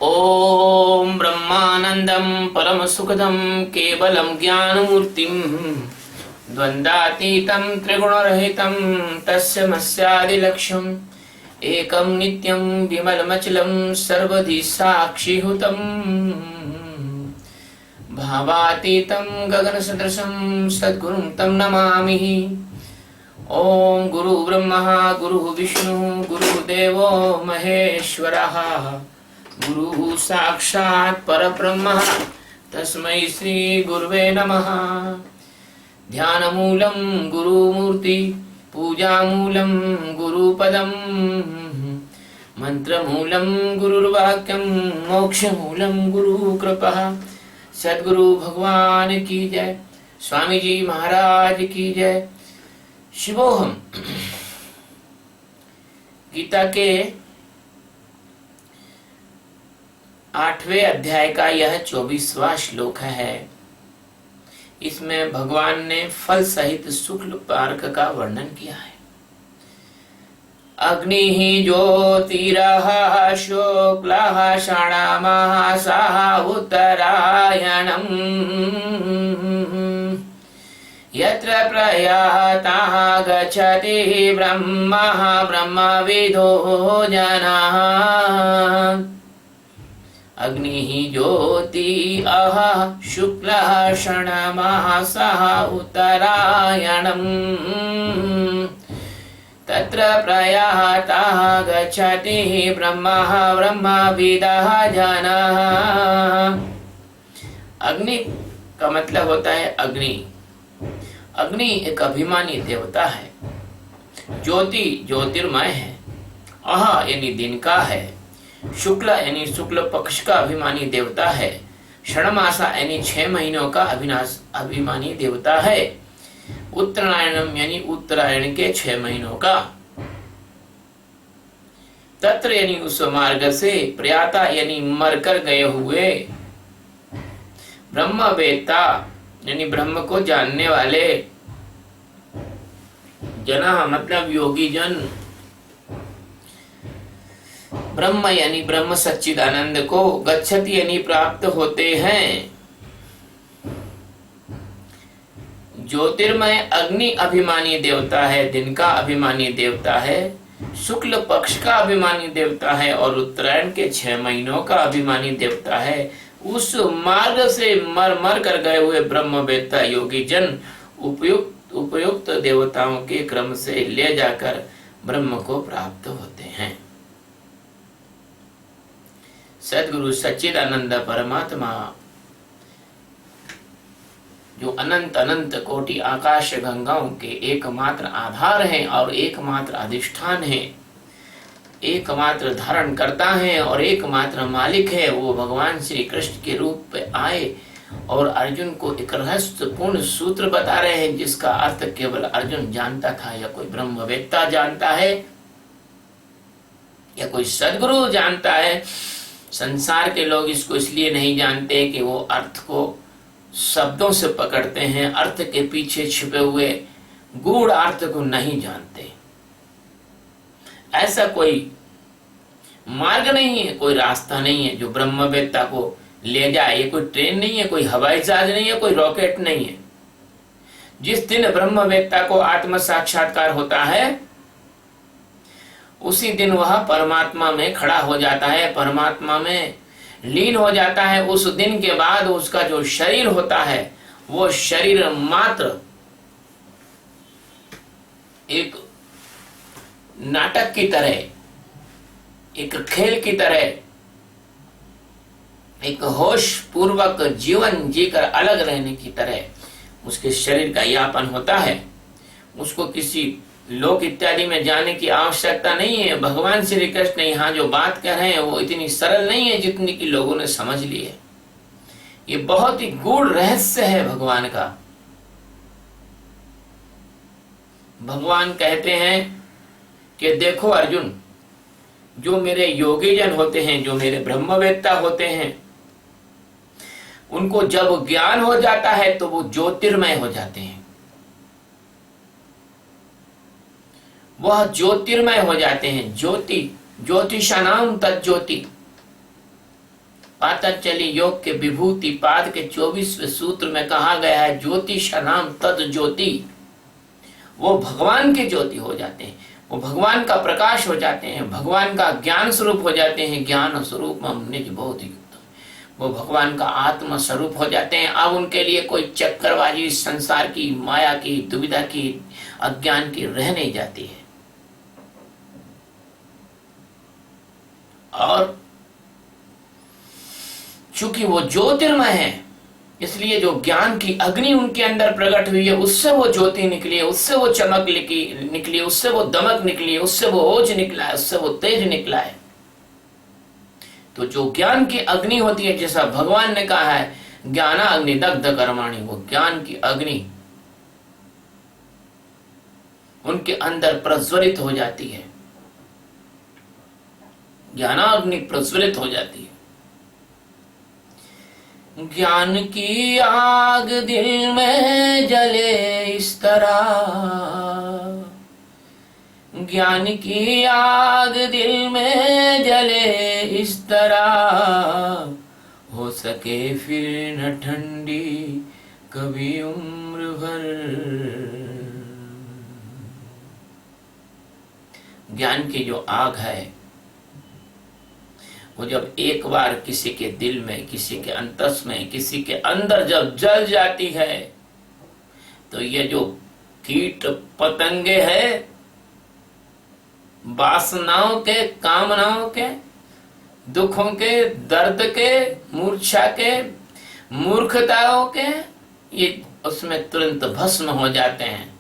ओम ब्रह्मानंदं परम सुखदं केवलं ज्ञानमूर्तिं द्वंद्वातीतं त्रिगुणरहितं तस्मैवादिलक्ष्यम् एकं नित्यं विमलमचलं सर्वधि साक्षिभूतं भावातीतं गगनसदृशं सद्गुरुं तं नमामि। ओम गुरु ब्रह्मा गुरु विष्णु गुरुदेवो महेश्वरः गुरु साक्षात् परब्रह्म तस्मै श्री गुरुवे नमः। ध्यानमूलं गुरुमूर्ति पूजामूलं गुरुपदं मंत्रमूलं गुरुर्वाक्यं मोक्षमूलं गुरुकृपा। सद्गुरु भगवान की जय, स्वामी जी महाराज की जय। शिवोहम गीता के 8वें अध्याय का यह 24वां श्लोक है। इसमें भगवान ने फल सहित शुक्ल पार्क का वर्णन किया है। अग्नि ज्योतिरः शुक्लः षण्मासाः उत्तरायणम् यत्र प्रयाताः गच्छति ब्रह्मः ब्रह्मविदो जनाः। अग्निः ज्योतिः शुक्लः षण्मासः उत्तरायणम् तत्र प्रयाताः गच्छति ब्रह्मः ब्रह्मविदः जनाः। अग्नि का मतलब होता है अग्नि। अग्नि एक अभिमानी देवता है। ज्योति ज्योतिर्मय है। अह यानी दिन का है। शुक्ल यानी शुक्ल पक्ष का अभिमानी देवता है। षण्मासा यानी 6 महीनों का अभिमानी देवता है। उत्तरायणम यानी उत्तरायण के 6 महीनों का। तत्र यानी उस मार्ग से, प्रयाता यानी मरकर गए हुए, ब्रह्मवेत्ता यानी ब्रह्म को जानने वाले, जना मतलब योगी जन, ब्रह्म यानी ब्रह्म सच्चिदानंद को, गच्छति यानी प्राप्त होते हैं। ज्योतिर्मय अग्नि अभिमानी देवता है, दिन का अभिमानी देवता है, शुक्ल पक्ष का अभिमानी देवता है और उत्तरायण के 6 महीनों का अभिमानी देवता है। उस मार्ग से मर मर कर गए हुए ब्रह्मवेत्ता योगी जन उपयुक्त देवताओं के क्रम से ले जाकर ब्रह्म को प्राप्त होते हैं। सद्गुरु सच्चिदानंद परमात्मा जो अनंत अनंत कोटि आकाश गंगाओं के एकमात्र आधार हैं और एकमात्र अधिष्ठान है, एकमात्र धारण करता है और एकमात्र मालिक है, वो भगवान श्री कृष्ण के रूप में आए और अर्जुन को एक रहस्यपूर्ण सूत्र बता रहे हैं जिसका अर्थ केवल अर्जुन जानता था, या कोई ब्रह्मवेत्ता जानता है, या कोई सद्गुरु जानता है। संसार के लोग इसको इसलिए नहीं जानते कि वो अर्थ को शब्दों से पकड़ते हैं, अर्थ के पीछे छिपे हुए गूढ़ अर्थ को नहीं जानते। ऐसा कोई मार्ग नहीं है, कोई रास्ता नहीं है जो ब्रह्मवेत्ता को ले जाए। ये कोई ट्रेन नहीं है, कोई हवाई जहाज नहीं है, कोई रॉकेट नहीं है। जिस दिन ब्रह्मवेत्ता को आत्म साक्षात्कार होता है उसी दिन वह परमात्मा में खड़ा हो जाता है, परमात्मा में लीन हो जाता है। उस दिन के बाद उसका जो शरीर होता है वो शरीर मात्र एक नाटक की तरह, एक खेल की तरह, एक होश पूर्वक जीवन जीकर अलग रहने की तरह उसके शरीर का यापन होता है। उसको किसी लोक इत्यादि में जाने की आवश्यकता नहीं है। भगवान श्री कृष्ण यहाँ जो बात कह रहे हैं वो इतनी सरल नहीं है जितनी कि लोगों ने समझ ली है। ये बहुत ही गूढ़ रहस्य है भगवान का। भगवान कहते हैं कि देखो अर्जुन, जो मेरे योगी जन होते हैं, जो मेरे ब्रह्मवेत्ता होते हैं, उनको जब ज्ञान हो जाता है तो वो ज्योतिर्मय हो जाते हैं। वह ज्योतिर्मय हो जाते हैं। ज्योति ज्योतिषानाम तज्ज्योति, पातंजलि योग के विभूति पाद के 24वें सूत्र में कहा गया है, ज्योतिष नाम तद ज्योति। वो भगवान के ज्योति हो जाते हैं, वो भगवान का प्रकाश हो जाते हैं, भगवान का ज्ञान स्वरूप हो जाते हैं। ज्ञान स्वरूप में निज बहुत युक्त, वो भगवान का आत्म स्वरूप हो जाते हैं। अब उनके लिए कोई चक्करबाजी, संसार की माया की, दुविधा की, अज्ञान की रह नहीं जाती है। और चूंकि वो ज्योतिर्मय है, इसलिए जो ज्ञान की अग्नि उनके अंदर प्रकट हुई है, उससे वो ज्योति निकली है, उससे वो चमक निकली, उससे वो दमक निकली है, उससे वो ओज निकला है, उससे वो तेज निकला है। तो जो ज्ञान की अग्नि होती है, जैसा भगवान ने कहा है, ज्ञाना अग्नि दग्ध कर्माणि, वो ज्ञान की अग्नि उनके अंदर प्रज्वलित हो जाती है, ज्ञानाग्नि प्रज्वलित हो जाती है। ज्ञान की आग दिल में जले इस तरह, ज्ञान की आग दिल में जले इस तरह, हो सके फिर न ठंडी कभी उम्र भर। ज्ञान की जो आग है, वो जब एक बार किसी के दिल में, किसी के अंतस में, किसी के अंदर जब जल जाती है, तो ये जो कीट पतंगे हैं, वासनाओं के, कामनाओं के, दुखों के, दर्द के, मूर्छा के, मूर्खताओं के, ये उसमें तुरंत भस्म हो जाते हैं।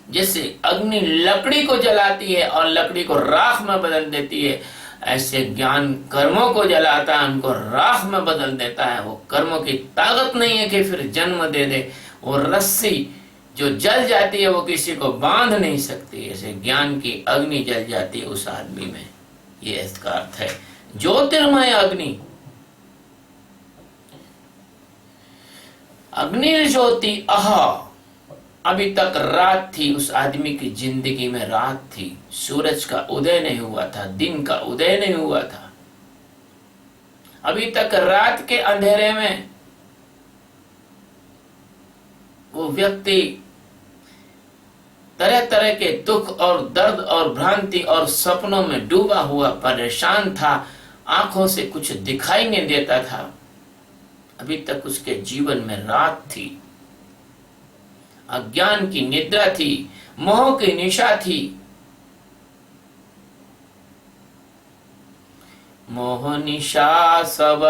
जैसे अग्नि लकड़ी को जलाती है और लकड़ी को राख में बदल देती है, ऐसे ज्ञान कर्मों को जलाता है, उनको राख में बदल देता है। वो कर्मों की ताकत नहीं है कि फिर जन्म दे दे। वो रस्सी जो जल जाती है, वो किसी को बांध नहीं सकती। ऐसे ज्ञान की अग्नि जल जाती है उस आदमी में, ये इसका अर्थ है। ज्योतिर्मय अग्नि, अग्नि ज्योति अहा। अभी तक रात थी, उस आदमी की जिंदगी में रात थी। सूरज का उदय नहीं हुआ था, दिन का उदय नहीं हुआ था। अभी तक रात के अंधेरे में वो व्यक्ति तरह तरह के दुख और दर्द और भ्रांति और सपनों में डूबा हुआ परेशान था। आंखों से कुछ दिखाई नहीं देता था। अभी तक उसके जीवन में रात थी, अज्ञान की निद्रा थी, मोह की निशा थी। मोह निशा सब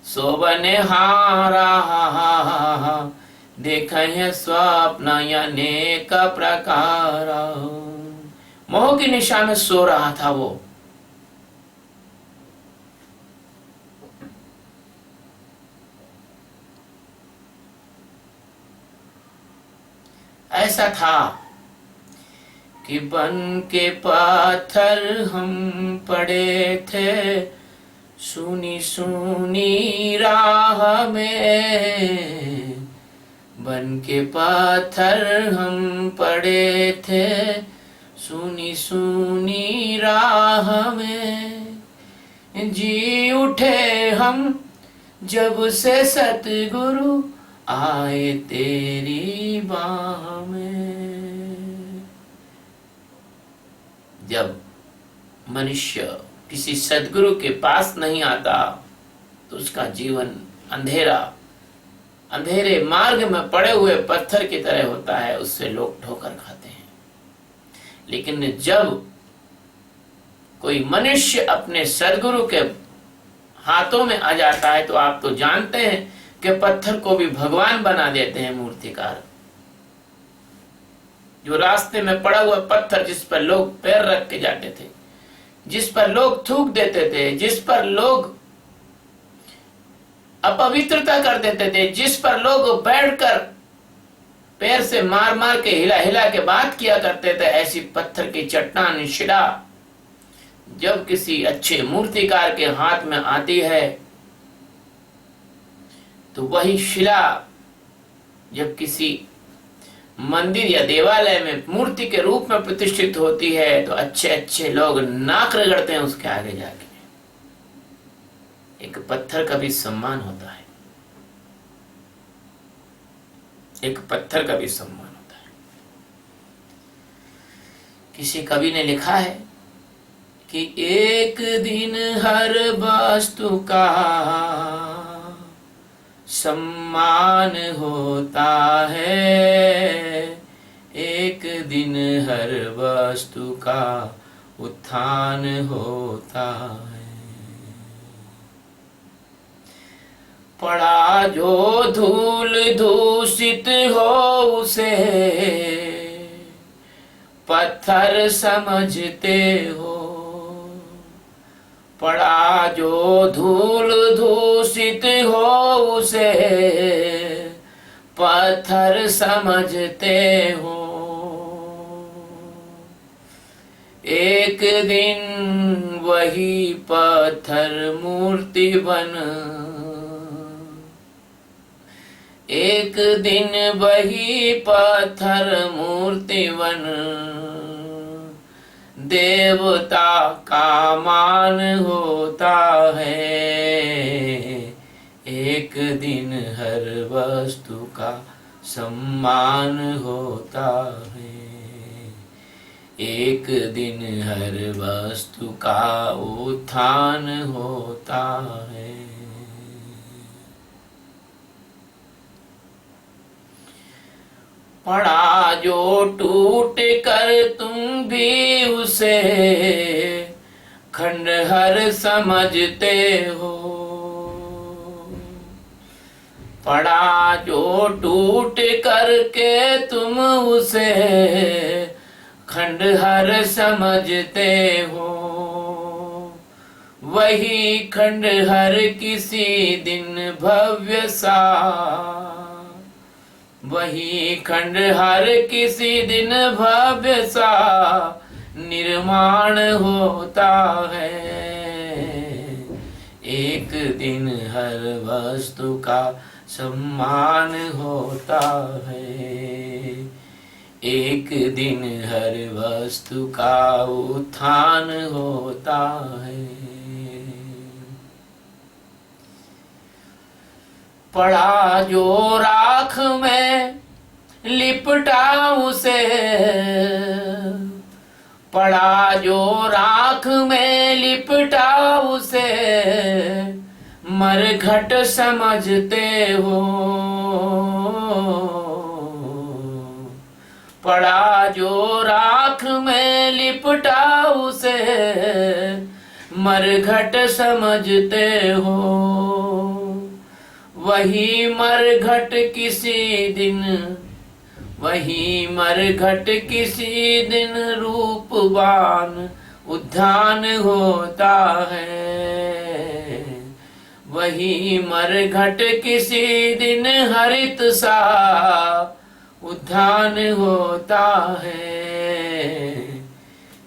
सोबने हारा, देखें स्वप्न अनेक प्रकार। मोह की निशा में सो रहा था वो। ऐसा था कि बन के पत्थर हम पड़े थे, सुनी सुनी राह में। बन के पत्थर हम पड़े थे, सुनी सुनी राह में। जी उठे हम जब से सतगुरु आए तेरी बाह में। जब मनुष्य किसी सद्गुरु के पास नहीं आता तो उसका जीवन अंधेरा, अंधेरे मार्ग में पड़े हुए पत्थर की तरह होता है। उससे लोग ठोकर खाते हैं। लेकिन जब कोई मनुष्य अपने सद्गुरु के हाथों में आ जाता है, तो आप तो जानते हैं कि पत्थर को भी भगवान बना देते हैं मूर्तिकार। जो रास्ते में पड़ा हुआ पत्थर, जिस पर लोग पैर रख के जाते थे, जिस पर लोग थूक देते थे, जिस पर लोग अपवित्रता कर देते थे, जिस पर लोग बैठकर पैर से मार मार के हिला हिला के बात किया करते थे, ऐसी पत्थर की चट्टान शिला जब किसी अच्छे मूर्तिकार के हाथ में आती है, तो वही शिला जब किसी मंदिर या देवालय में मूर्ति के रूप में प्रतिष्ठित होती है, तो अच्छे अच्छे लोग नाक रगड़ते हैं उसके आगे जाके। एक पत्थर का भी सम्मान होता है, एक पत्थर का भी सम्मान होता है। किसी कवि ने लिखा है कि एक दिन हर वस्तु का सम्मान होता है, एक दिन हर वस्तु का उत्थान होता है। पड़ा जो धूल दूषित हो उसे पत्थर समझते हो, पड़ा जो धूल दूषित हो उसे पत्थर समझते हो। एक दिन वही पत्थर मूर्ति बन, एक दिन वही पत्थर मूर्ति बन देवता का मान होता है, एक दिन हर वस्तु का सम्मान होता है, एक दिन हर वस्तु का उत्थान होता है। पड़ा जो टूट कर तुम भी उसे खंडहर समझते हो, पड़ा जो टूट करके तुम उसे खंडहर समझते हो, वही खंडहर किसी दिन भव्य सा, वही खंडहर किसी दिन भव्य सा निर्माण होता है, एक दिन हर वस्तु का सम्मान होता है, एक दिन हर वस्तु का उत्थान होता है। पड़ा जो राख में लिपटा उसे, पड़ा जो राख में लिपटा उसे मरघट समझते हो, पड़ा जो राख में लिपटा उसे मरघट समझते हो, वही मरघट किसी दिन, वही मरघट किसी दिन रूपवान उद्यान होता है, वही मरघट किसी दिन हरित सा उद्यान होता है,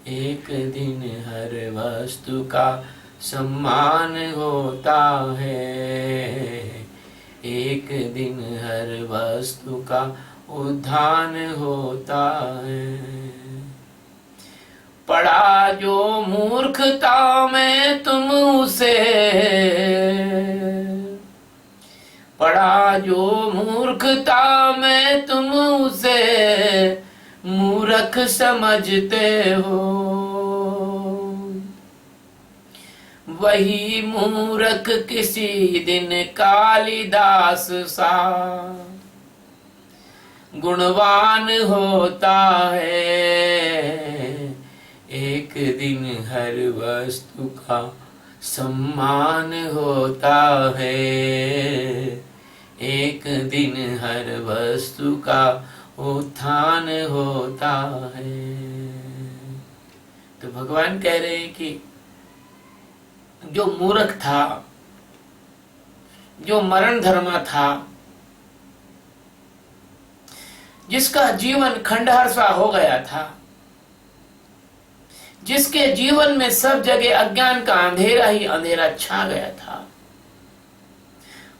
एक दिन हर वस्तु का सम्मान होता है, एक दिन हर वस्तु का उद्यान होता है। पड़ा जो मूर्खता में तुम उसे, पड़ा जो मूर्खता में तुम उसे मूर्ख समझते हो, वही मूर्ख किसी दिन कालिदास सा गुणवान होता है, एक दिन हर वस्तु का सम्मान होता है, एक दिन हर वस्तु का उत्थान होता है। तो भगवान कह रहे हैं कि जो मूर्ख था, जो मरण धर्मा था, जिसका जीवन खंडहर सा हो गया था, जिसके जीवन में सब जगह अज्ञान का अंधेरा ही अंधेरा छा गया था,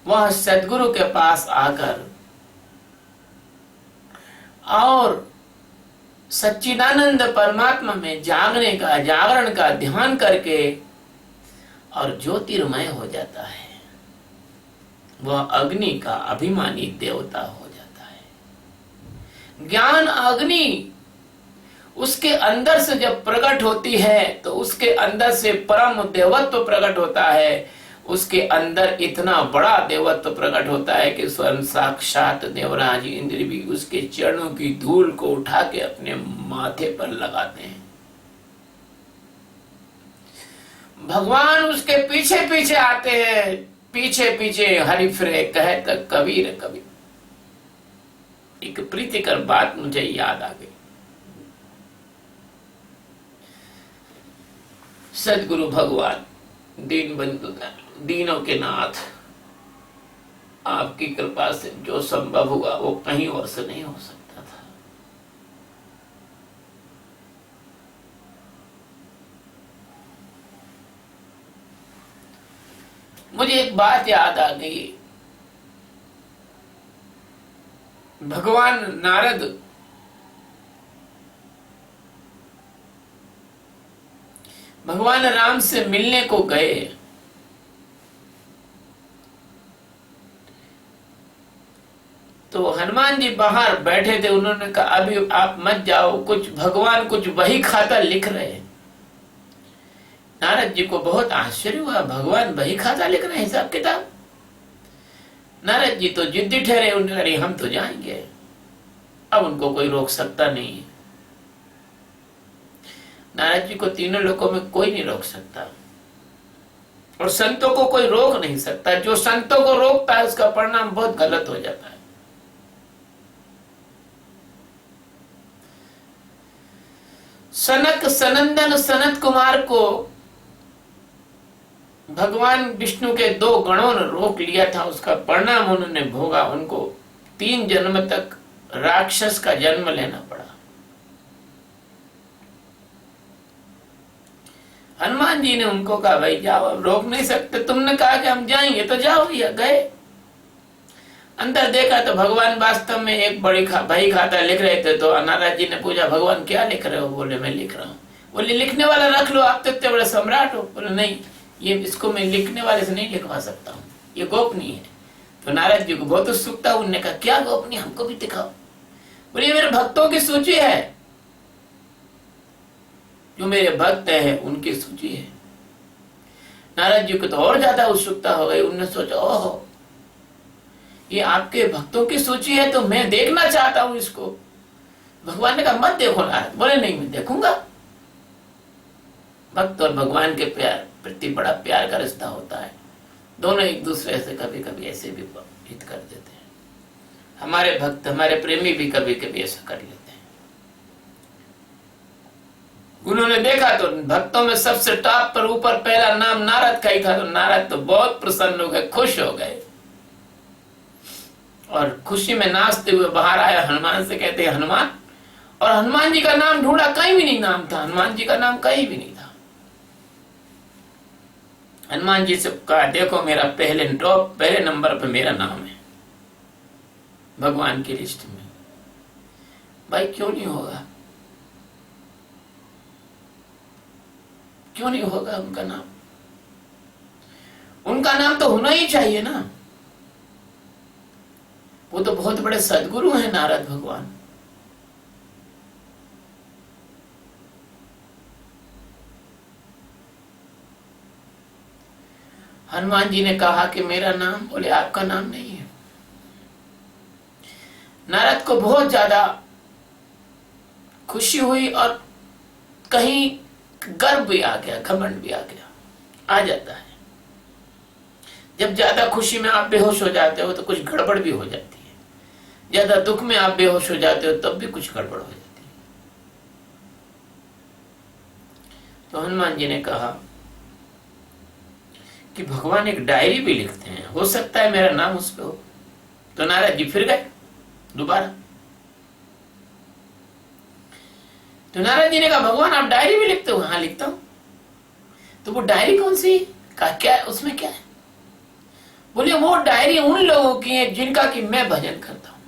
वह सद्गुरु के पास आकर और सच्चिदानंद परमात्मा में जागने का, जागरण का ध्यान करके और ज्योतिर्मय हो जाता है। वह अग्नि का अभिमानी देवता हो जाता है। ज्ञान अग्नि उसके अंदर से जब प्रकट होती है तो उसके अंदर से परम देवत्व प्रकट होता है। उसके अंदर इतना बड़ा देवत्व प्रकट होता है कि स्वयं साक्षात देवराज इंद्र भी उसके चरणों की धूल को उठा के अपने माथे पर लगाते हैं। भगवान उसके पीछे पीछे आते हैं, पीछे पीछे हरि फिरे कहे तक कबीर कबीर। एक प्रीतिकर बात मुझे याद आ गई। सदगुरु भगवान दीन बंधु दीनों के नाथ, आपकी कृपा से जो संभव हुआ वो कहीं और से नहीं हो सकता था। मुझे एक बात याद आ गई। भगवान नारद भगवान राम से मिलने को गए। तो हनुमान जी बाहर बैठे थे। उन्होंने कहा अभी आप मत जाओ, कुछ भगवान कुछ वही खाता लिख रहे हैं। नारद जी को बहुत आश्चर्य हुआ, भगवान वही खाता लिख रहे हैं, हिसाब किताब। नारद जी तो जिद्दी ठहरे, उन्होंने कहा हम तो जाएंगे। अब उनको कोई रोक सकता नहीं है। नारद जी को तीनों लोकों में कोई नहीं रोक सकता और संतों को कोई रोक नहीं सकता। जो संतों को रोकता है उसका परिणाम बहुत गलत हो जाता है। सनक सनंदन सनत कुमार को भगवान विष्णु के 2 गणों ने रोक लिया था। उसका परिणाम उन्होंने भोगा। उनको 3 जन्म तक राक्षस का जन्म लेना पड़ा। हनुमान जी ने उनको कहा भाई जाओ, अब रोक नहीं सकते। तुमने कहा कि हम जाएंगे तो जाओ भैया। गए, अंदर देखा तो भगवान वास्तव में एक बड़ी बही खाता लिख रहे थे। तो नारद जी ने पूछा भगवान क्या लिख रहे हो? बोले मैं लिख रहा हूँ। बोले लिखने वाला रख लो, आप तो इतने बड़े सम्राट हो। बोले नहीं, ये इसको मैं लिखने वाले से नहीं लिखवा सकता हूँ, ये गोपनीय है। तो नारद जी को बहुत उत्सुकता। उन्होंने कहा क्या गोपनीय, हमको भी दिखाओ। बोले ये मेरे भक्तों की सूची है, जो मेरे भक्त हैं उनकी सूची है। नारद जी को तो और ज्यादा उत्सुकता हो गई। उन्होंने सोचा ओहो, ये आपके भक्तों की सूची है तो मैं देखना चाहता हूं इसको। भगवान ने कहा मत देखो नारद। बोले नहीं, मैं देखूंगा। भक्त और भगवान के प्यार प्रति बड़ा प्यार का रिश्ता होता है। दोनों एक दूसरे से कभी कभी ऐसे भी हित कर देते हैं। हमारे भक्त, हमारे प्रेमी भी कभी कभी ऐसा कर लेते हैं। उन्होंने देखा तो भक्तों में सबसे टॉप पर ऊपर पहला नाम नारद का ही था। तो नारद तो बहुत प्रसन्न हो गए, खुश हो गए और खुशी में नाचते हुए बाहर आया। हनुमान से कहते हैं हनुमान। और हनुमान जी का नाम ढूंढा, कहीं भी नहीं नाम था। हनुमान जी का नाम कहीं भी नहीं था। हनुमान जी से कहा देखो मेरा पहले नंबर पे मेरा नाम है भगवान की लिस्ट में। भाई क्यों नहीं होगा, क्यों नहीं होगा उनका नाम? उनका नाम तो होना ही चाहिए ना। वो तो बहुत बड़े सदगुरु हैं नारद भगवान। हनुमान जी ने कहा कि मेरा नाम। बोले आपका नाम नहीं है। नारद को बहुत ज्यादा खुशी हुई और कहीं गर्व भी आ गया, घमंड भी आ गया। आ जाता है जब ज्यादा खुशी में आप बेहोश हो जाते हो तो कुछ गड़बड़ भी हो जाती है। ज्यादा दुख में आप बेहोश हो जाते हो तब भी कुछ गड़बड़ हो जाती है। तो हनुमान जी ने कहा कि भगवान एक डायरी भी लिखते हैं, हो सकता है मेरा नाम उस पे हो। तो नारद जी फिर गए दोबारा। तो नारद जी ने कहा भगवान आप डायरी भी लिखते हो? हाँ लिखता हूं। तो वो डायरी कौन सी का क्या है, उसमें क्या है? बोले वो डायरी उन लोगों की है जिनका कि मैं भजन करता हूं।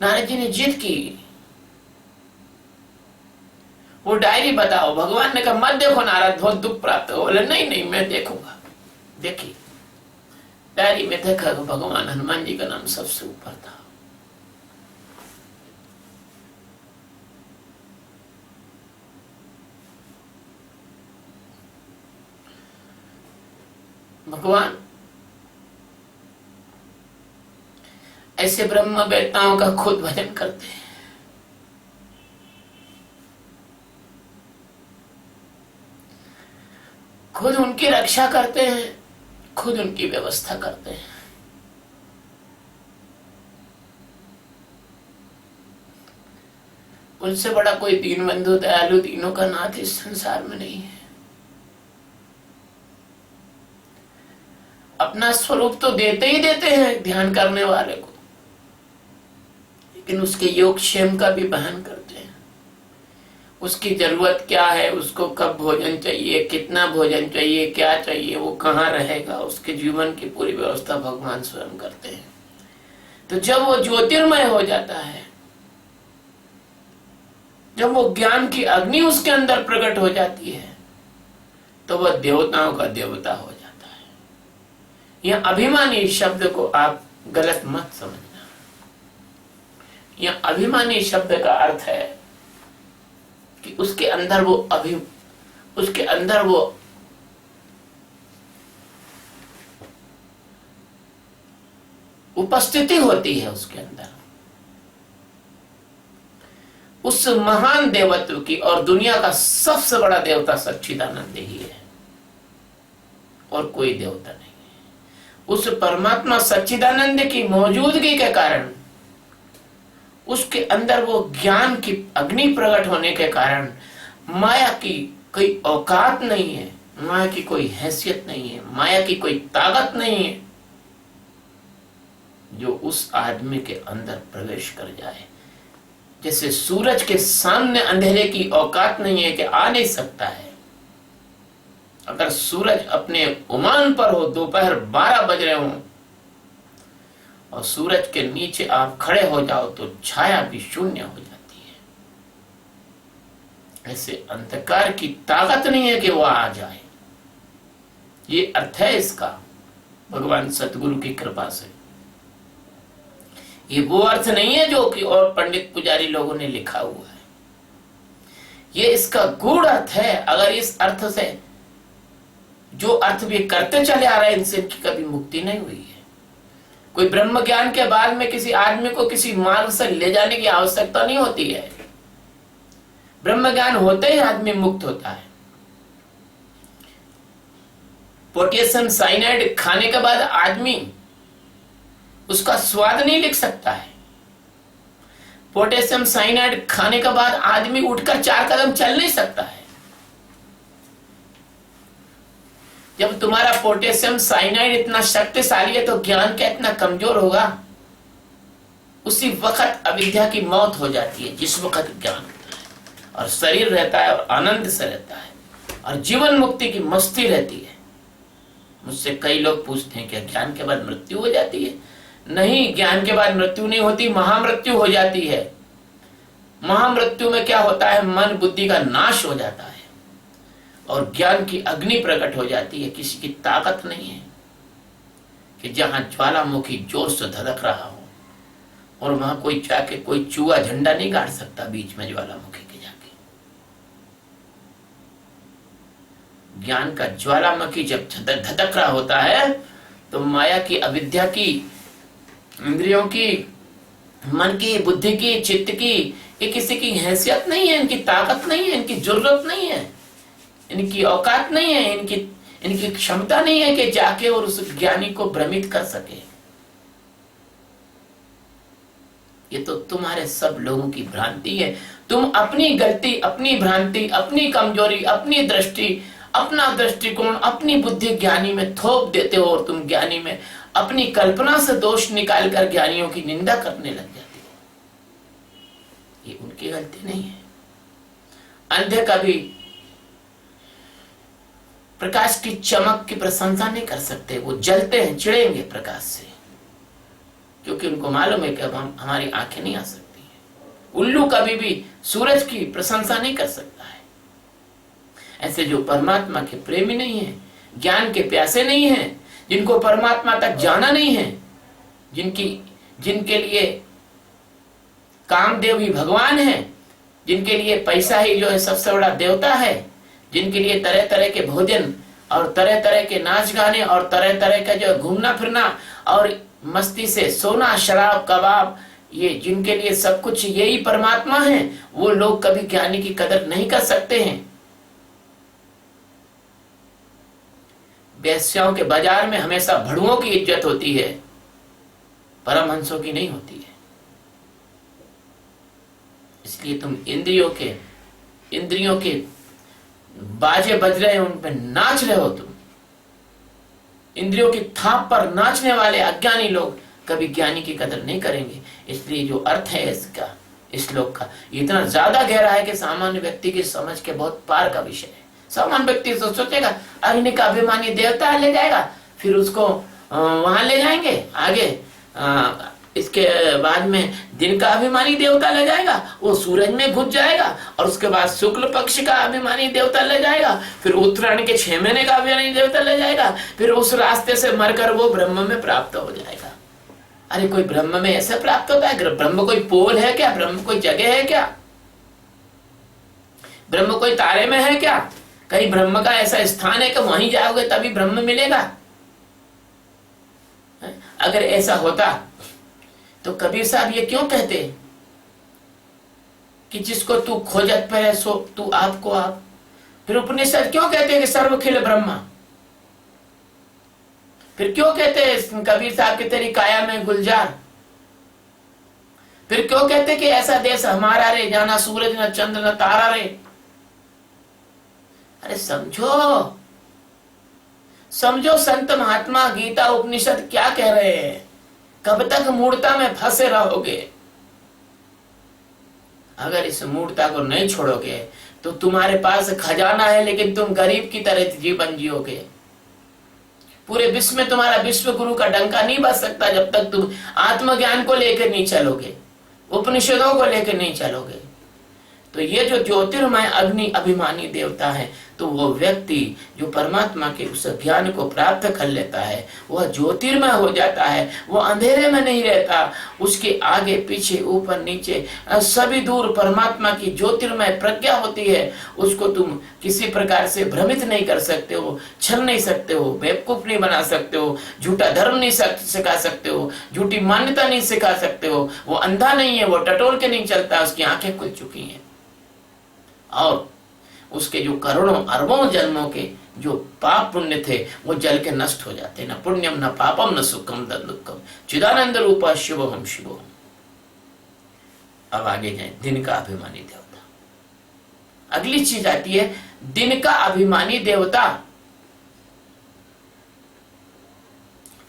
नारद जी ने जिद की वो डायरी बताओ। भगवान ने कहा मत देखो नारद, बहुत दुख प्राप्त हो। बोले नहीं नहीं मैं देखूंगा। देखिए डायरी में देखा भगवान हनुमान जी का नाम सबसे ऊपर था। भगवान ऐसे ब्रह्म वेत्ताओं का खुद भजन करते हैं। खुद उनकी रक्षा करते हैं, खुद उनकी व्यवस्था करते हैं। उनसे बड़ा कोई दीनबंधु दयालु दीनों का नाथ इस संसार में नहीं है। अपना स्वरूप तो देते ही देते हैं ध्यान करने वाले को, लेकिन उसके योगक्षेम का भी वहन करते हैं। उसकी जरूरत क्या है, उसको कब भोजन चाहिए, कितना भोजन चाहिए, क्या चाहिए, वो कहाँ रहेगा, उसके जीवन की पूरी व्यवस्था भगवान स्वयं करते हैं। तो जब वो ज्योतिर्मय हो जाता है, जब वो ज्ञान की अग्नि उसके अंदर प्रकट हो जाती है, तो वह देवताओं का देवता हो जाता है। यह अभिमानी शब्द को आप गलत मत समझना। यह अभिमानी शब्द का अर्थ है कि उसके अंदर वो उपस्थिति होती है उसके अंदर उस महान देवत्व की। और दुनिया का सबसे बड़ा देवता सच्चिदानंद ही है और कोई देवता नहीं है। उस परमात्मा सच्चिदानंद की मौजूदगी के कारण, उसके अंदर वो ज्ञान की अग्नि प्रकट होने के कारण माया की कोई औकात नहीं है, माया की कोई हैसियत नहीं है, माया की कोई ताकत नहीं है जो उस आदमी के अंदर प्रवेश कर जाए। जैसे सूरज के सामने अंधेरे की औकात नहीं है कि आ नहीं सकता है। अगर सूरज अपने उमान पर हो, दोपहर 12 बज रहे हों और सूरज के नीचे आप खड़े हो जाओ तो छाया भी शून्य हो जाती है। ऐसे अंधकार की ताकत नहीं है कि वो आ जाए। ये अर्थ है इसका भगवान सतगुरु की कृपा से। ये वो अर्थ नहीं है जो कि और पंडित पुजारी लोगों ने लिखा हुआ है। ये इसका गूढ़ अर्थ है। अगर इस अर्थ से जो अर्थ भी करते चले आ रहे हैं, इनसे इनकी कभी मुक्ति नहीं हुई है। कोई ब्रह्म ज्ञान के बाद में किसी आदमी को किसी मार्ग से ले जाने की आवश्यकता नहीं होती है। ब्रह्म ज्ञान होते ही आदमी मुक्त होता है। पोटेशियम साइनाइड खाने के बाद आदमी उसका स्वाद नहीं लिख सकता है। पोटेशियम साइनाइड खाने के बाद आदमी उठकर 4 कदम चल नहीं सकता है। जब तुम्हारा पोटेशियम साइनाइड इतना शक्तिशाली है तो ज्ञान का इतना कमजोर होगा। उसी वक्त अविद्या की मौत हो जाती है जिस वक्त ज्ञान होता है और शरीर रहता है और आनंद से रहता है और जीवन मुक्ति की मस्ती रहती है। मुझसे कई लोग पूछते हैं कि ज्ञान के बाद मृत्यु हो जाती है? नहीं, ज्ञान के बाद मृत्यु नहीं होती, महामृत्यु हो जाती है। महामृत्यु में क्या होता है, मन बुद्धि का नाश हो जाता है और ज्ञान की अग्नि प्रकट हो जाती है। किसी की ताकत नहीं है कि जहां ज्वालामुखी जोर से धधक रहा हो और वहां कोई जाके कोई चूहा झंडा नहीं गाड़ सकता बीच में ज्वालामुखी के जाके। ज्ञान का ज्वालामुखी जब धधक रहा होता है तो माया की, अविद्या की, इंद्रियों की, मन की, बुद्धि की, चित्त की, ये किसी की हैसियत नहीं है, इनकी ताकत नहीं है, इनकी जरूरत नहीं है, इनकी औकात नहीं है, इनकी क्षमता नहीं है कि जाके और उस ज्ञानी को भ्रमित कर सके। ये तो तुम्हारे सब लोगों की भ्रांति है। तुम अपनी गलती, अपनी भ्रांति, अपनी कमजोरी, अपनी दृष्टि, अपना दृष्टिकोण, अपनी बुद्धि ज्ञानी में थोप देते हो और तुम ज्ञानी में अपनी कल्पना से दोष निकालकर ज्ञानियों की निंदा करने लग जाते हो। ये उनकी गलती नहीं है। अंधे कभी प्रकाश की चमक की प्रशंसा नहीं कर सकते। वो जलते हैं, चिढ़ेंगे प्रकाश से, क्योंकि उनको मालूम है कि अब हमारी आंखें नहीं आ सकती है। उल्लू कभी भी सूरज की प्रशंसा नहीं कर सकता है। ऐसे जो परमात्मा के प्रेमी नहीं है, ज्ञान के प्यासे नहीं है, जिनको परमात्मा तक जाना नहीं है, जिनके लिए कामदेव ही भगवान है, जिनके लिए पैसा ही जो है सबसे बड़ा देवता है, जिनके लिए तरह तरह के भोजन और तरह तरह के नाच गाने और तरह तरह का जो घूमना फिरना और मस्ती से सोना शराब कबाब, ये जिनके लिए सब कुछ यही परमात्मा है, वो लोग कभी ज्ञानी की कदर नहीं कर सकते हैं। वेश्याओं के बाजार में हमेशा भड़ुओं की इज्जत होती है, परमहंसों की नहीं होती है। इसलिए तुम इंद्रियों के बाजे बज रहे हैं, उन पर नाच रहे हो तुम। इंद्रियों की थाप पर नाचने वाले अज्ञानी लोग कभी ज्ञानी की कदर नहीं करेंगे। इसलिए जो अर्थ है इसका, इस श्लोक का, इतना ज्यादा गहरा है कि सामान्य व्यक्ति की समझ के बहुत पार का विषय है। सामान्य व्यक्ति तो सोचेगा अग्नि का अभिमानी देवता ले जाएगा, फिर उसको वहां ले जाएंगे आगे, इसके बाद में दिन का अभिमानी देवता ले जाएगा, वो सूरज में घुस जाएगा, और उसके बाद शुक्ल पक्ष का अभिमानी देवता ले जाएगा, फिर उत्तरायण के 6 महीने का अभिमानी देवता ले जाएगा, फिर उस रास्ते से मरकर वो ब्रह्म में प्राप्त हो जाएगा। अरे कोई ब्रह्म में ऐसे प्राप्त होता है? ब्रह्म कोई पोल है क्या? ब्रह्म कोई जगह है क्या? ब्रह्म कोई तारे में है क्या? कहीं ब्रह्म का ऐसा स्थान है कि वहीं जाओगे तभी ब्रह्म मिलेगा? अगर ऐसा होता तो कबीर साहब ये क्यों कहते कि जिसको तू खोजत पे सो तू आपको आप? फिर उपनिषद क्यों कहते कि सर्वखिल ब्रह्मा? फिर क्यों कहते कबीर साहब की तेरी काया में गुलजार? फिर क्यों कहते कि ऐसा देश हमारा रे, जाना सूरज न चंद्र न तारा रे? अरे समझो संत महात्मा गीता उपनिषद क्या कह रहे हैं। कब तक मूर्ता में फंसे रहोगे? अगर इस मूर्ता को नहीं छोड़ोगे तो तुम्हारे पास खजाना है, लेकिन तुम गरीब की तरह जीवन जियोगे। पूरे विश्व में तुम्हारा विश्व गुरु का डंका नहीं बज सकता जब तक तुम आत्मज्ञान को लेकर नहीं चलोगे, उपनिषदों को लेकर नहीं चलोगे। तो ये जो ज्योतिर्मय अग्नि अभिमानी देवता है, तो वो व्यक्ति जो परमात्मा के उस ज्ञान को प्राप्त कर लेता है, वह ज्योतिर्मय हो जाता है। वो अंधेरे में नहीं रहता, उसके आगे पीछे ऊपर नीचे सभी दूर परमात्मा की ज्योतिर्मय प्रज्ञा होती है। उसको तुम किसी प्रकार से भ्रमित नहीं कर सकते हो, छल नहीं सकते हो, बेवकूफ नहीं बना सकते हो, झूठा धर्म नहीं सिखा सकते हो, झूठी मान्यता नहीं सिखा सकते हो। वो अंधा नहीं है, वो टटोल के नहीं चलता, उसकी आंखें खुल चुकी हैं, और उसके जो करोड़ों अरबों जन्मों के जो पाप पुण्य थे वो जल के नष्ट हो जाते। न पुण्यम न पापम न सुखम न दुखम चिदानंद रूपा शिवोहम शिवोहम। अब आगे जाए, दिन का अभिमानी देवता। अगली चीज आती है दिन का अभिमानी देवता।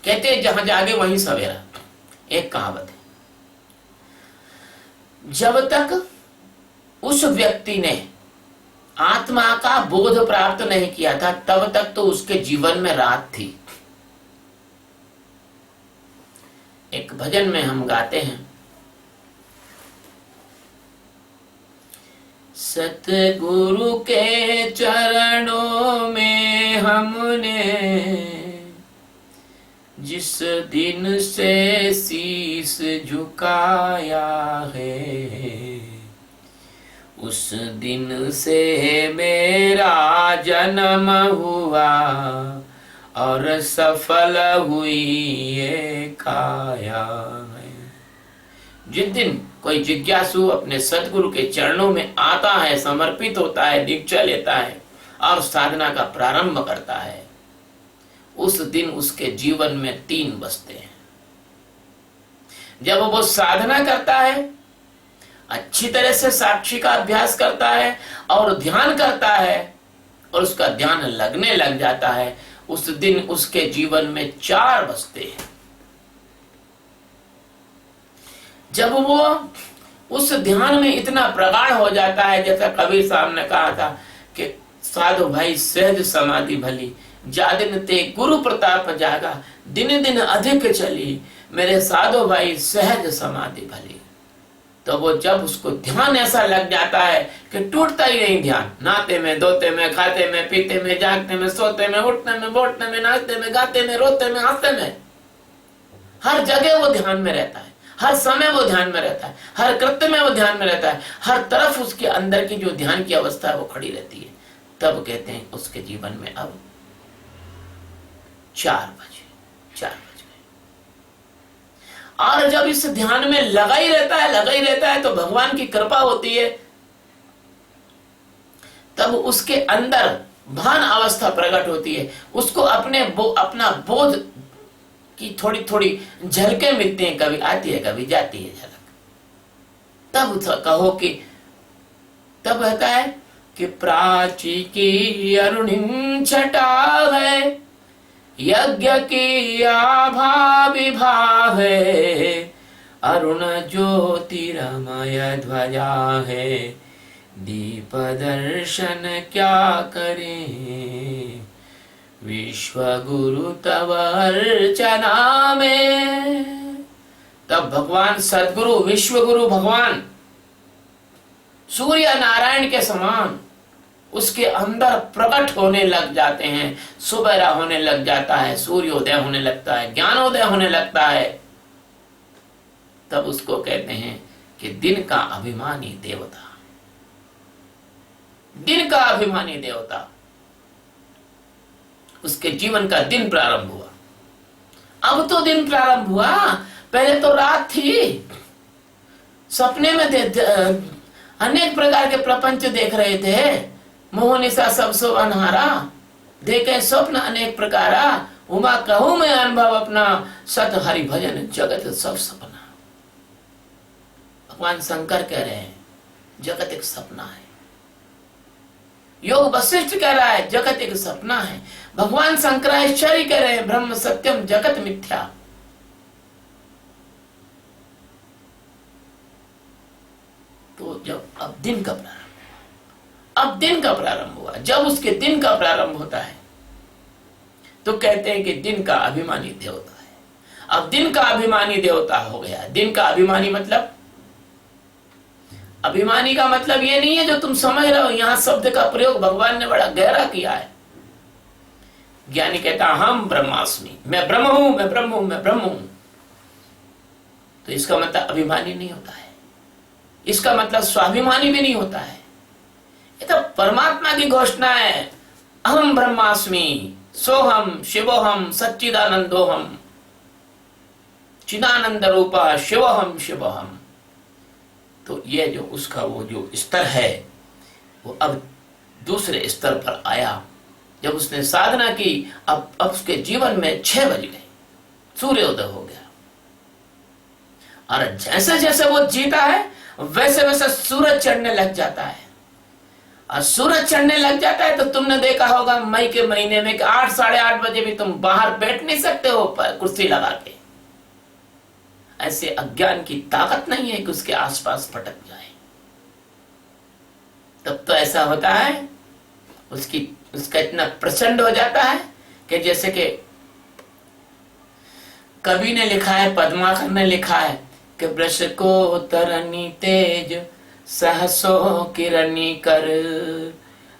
कहते हैं जहां जागे वहीं सवेरा, एक कहावत है। जब तक उस व्यक्ति ने आत्मा का बोध प्राप्त नहीं किया था, तब तक तो उसके जीवन में रात थी। एक भजन में हम गाते हैं, सतगुरु के चरणों में हमने जिस दिन से शीश झुकाया है, उस दिन से मेरा जन्म हुआ और सफल हुई ये काया है। जिस दिन कोई जिज्ञासु अपने सदगुरु के चरणों में आता है, समर्पित होता है, दीक्षा लेता है और साधना का प्रारंभ करता है, उस दिन उसके जीवन में 3 बजते हैं। जब वो साधना करता है, अच्छी तरह से साक्षी का अभ्यास करता है और ध्यान करता है, और उसका ध्यान लगने लग जाता है, उस दिन उसके जीवन में 4 बजते हैं। जब वो उस ध्यान में इतना प्रगाढ़ हो जाता है, जैसा कबीर साहब ने कहा था कि साधु भाई सहज समाधि भली, जादिन ते गुरु प्रताप जागा, दिन दिन अधिक चली, मेरे साधु भाई सहज समाधि भली। तो वो जब उसको ध्यान ऐसा लग जाता है कि टूटता ही नहीं ध्यान, नहाते में, धोते में, खाते में, पीते में, जागते में, सोते में, उठने में, बैठने में, नाचते में, गाते में, रोते में, हंसते में, हर जगह वो ध्यान में रहता है, हर समय वो ध्यान में रहता है, हर कृत्य में वो ध्यान में रहता है, हर तरफ उसके अंदर की जो ध्यान की अवस्था है वो खड़ी रहती है। तब कहते हैं उसके जीवन में अब 4 बज गए। और जब इस ध्यान में लगा ही रहता है तो भगवान की कृपा होती है, तब उसके अंदर भान अवस्था प्रकट होती है, उसको अपना बोध की थोड़ी थोड़ी झलकें मिलती हैं, कभी आती है कभी जाती है झलक। तब कहो कि तब कहता है कि प्राची की अरुणिम छटा है, यज्ञ की आभा विभा है, अरुण ज्योतिर्मय ध्वजा है, दीप दर्शन क्या करें, विश्व गुरु तव अर्चना में। तब भगवान सदगुरु, विश्व गुरु भगवान सूर्य नारायण के समान उसके अंदर प्रकट होने लग जाते हैं, सुबेरा होने लग जाता है, सूर्योदय होने लगता है, ज्ञानोदय होने लगता है। तब उसको कहते हैं कि दिन का अभिमानी देवता, दिन का अभिमानी देवता, उसके जीवन का दिन प्रारंभ हुआ। अब तो दिन प्रारंभ हुआ, पहले तो रात थी, सपने में अनेक प्रकार के प्रपंच देख रहे थे, मोह निशा सब सो अनहारा, देखे स्वप्न अनेक प्रकारा, उमा कहूं मैं अनुभव अपना, सत हरि भजन जगत सब सपना। भगवान शंकर कह रहे हैं जगत एक सपना है, योग वशिष्ठ कह रहा है जगत एक सपना है, भगवान शंकराचार्य कह रहे हैं ब्रह्म सत्यम जगत मिथ्या। तो जब अब दिन का प्रारंभ हुआ, जब उसके दिन का प्रारंभ होता है तो कहते हैं कि दिन का अभिमानी देवता है। अब दिन का अभिमानी देवता हो गया। दिन का अभिमानी मतलब, अभिमानी का मतलब ये नहीं है जो तुम समझ रहे हो, यहां शब्द का प्रयोग भगवान ने बड़ा गहरा किया है। ज्ञानी कहता हम ब्रह्मास्मि, मैं ब्रह्म हूं, मैं ब्रह्म हूं, मैं ब्रह्म हूं, तो इसका मतलब अभिमानी नहीं होता है, इसका मतलब स्वाभिमानी भी नहीं होता है। ये तो परमात्मा की घोषणा है, अहम ब्रह्मास्मि, सोहम शिवोहम सच्चिदानंदोहम, चिदानंद रूपा शिवोहम शिवोहम। तो ये जो उसका वो जो स्तर है वो अब दूसरे स्तर पर आया। जब उसने साधना की, अब उसके जीवन में 6 बज गए, सूर्योदय हो गया। और जैसे जैसे वो जीता है वैसे वैसे सूरज चढ़ने लग जाता है। और सूरज चढ़ने लग जाता है तो तुमने देखा होगा मई के महीने में 8 साढ़े 8 बजे भी तुम बाहर बैठ नहीं सकते हो कुर्सी लगा के। ऐसे अज्ञान की ताकत नहीं है कि उसके आसपास भटक जाए। तब तो ऐसा होता है उसका इतना प्रचंड हो जाता है कि जैसे कि कवि ने लिखा है, पद्माकर ने लिखा है कि वृष को तरनी तेज सहसो किरनी कर,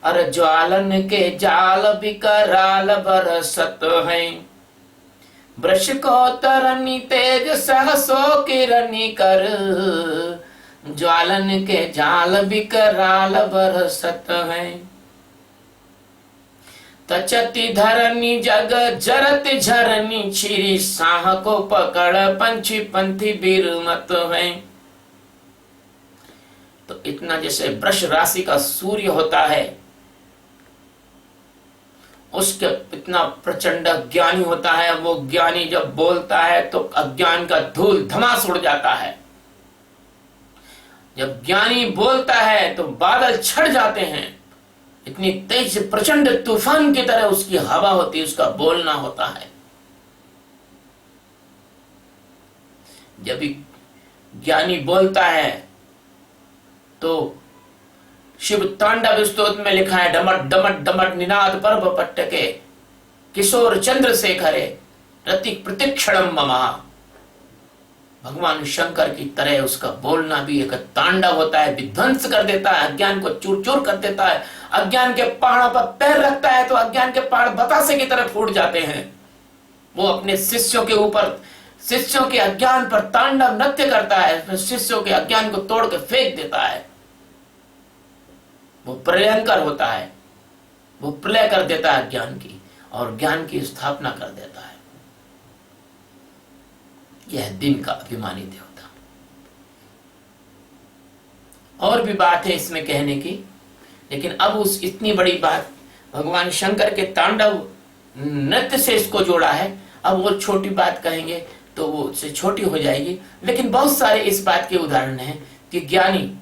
और ज्वालन के जाल विकराल बरसत है। वृष को तरनी तेज सहसो किरनी कर, ज्वालन के जाल विकराल बरसत है। तचती धरनी जग जरत झरनी छिरी, साह को पकड़ पंछी पंथी बीरमत है। तो इतना जैसे वृष राशि का सूर्य होता है, उसके इतना प्रचंड ज्ञानी होता है। वो ज्ञानी जब बोलता है तो अज्ञान का धूल धमास उड़ जाता है। जब ज्ञानी बोलता है तो बादल छट जाते हैं। इतनी तेज प्रचंड तूफान की तरह उसकी हवा होती है, उसका बोलना होता है। जब भी ज्ञानी बोलता है तो शिव तांडव स्तोत्र में लिखा है, डमट डमट डमट निनाद पर्व पट्टके, किशोर चंद्रशेखरे रति प्रतिक्षणम ममा। भगवान शंकर की तरह उसका बोलना भी एक तांडव होता है, विध्वंस कर देता है, अज्ञान को चूर चूर कर देता है। अज्ञान के पहाड़ों पर पैर रखता है तो अज्ञान के पहाड़ बतासे की तरह फूट जाते हैं। वो अपने शिष्यों के ऊपर, शिष्यों के अज्ञान पर तांडव नृत्य करता है, शिष्यों के अज्ञान को तोड़ के फेंक देता है। वो प्रलयंकर होता है, वो प्रलय कर देता है अज्ञान की और ज्ञान की स्थापना कर देता है। यह दिन का अभिमानी देवता। और भी बात है इसमें कहने की, लेकिन अब उस इतनी बड़ी बात भगवान शंकर के तांडव नृत्य से इसको जोड़ा है। अब वो छोटी बात कहेंगे तो वो उससे छोटी हो जाएगी, लेकिन बहुत सारे इस बात के उदाहरण हैं कि ज्ञानी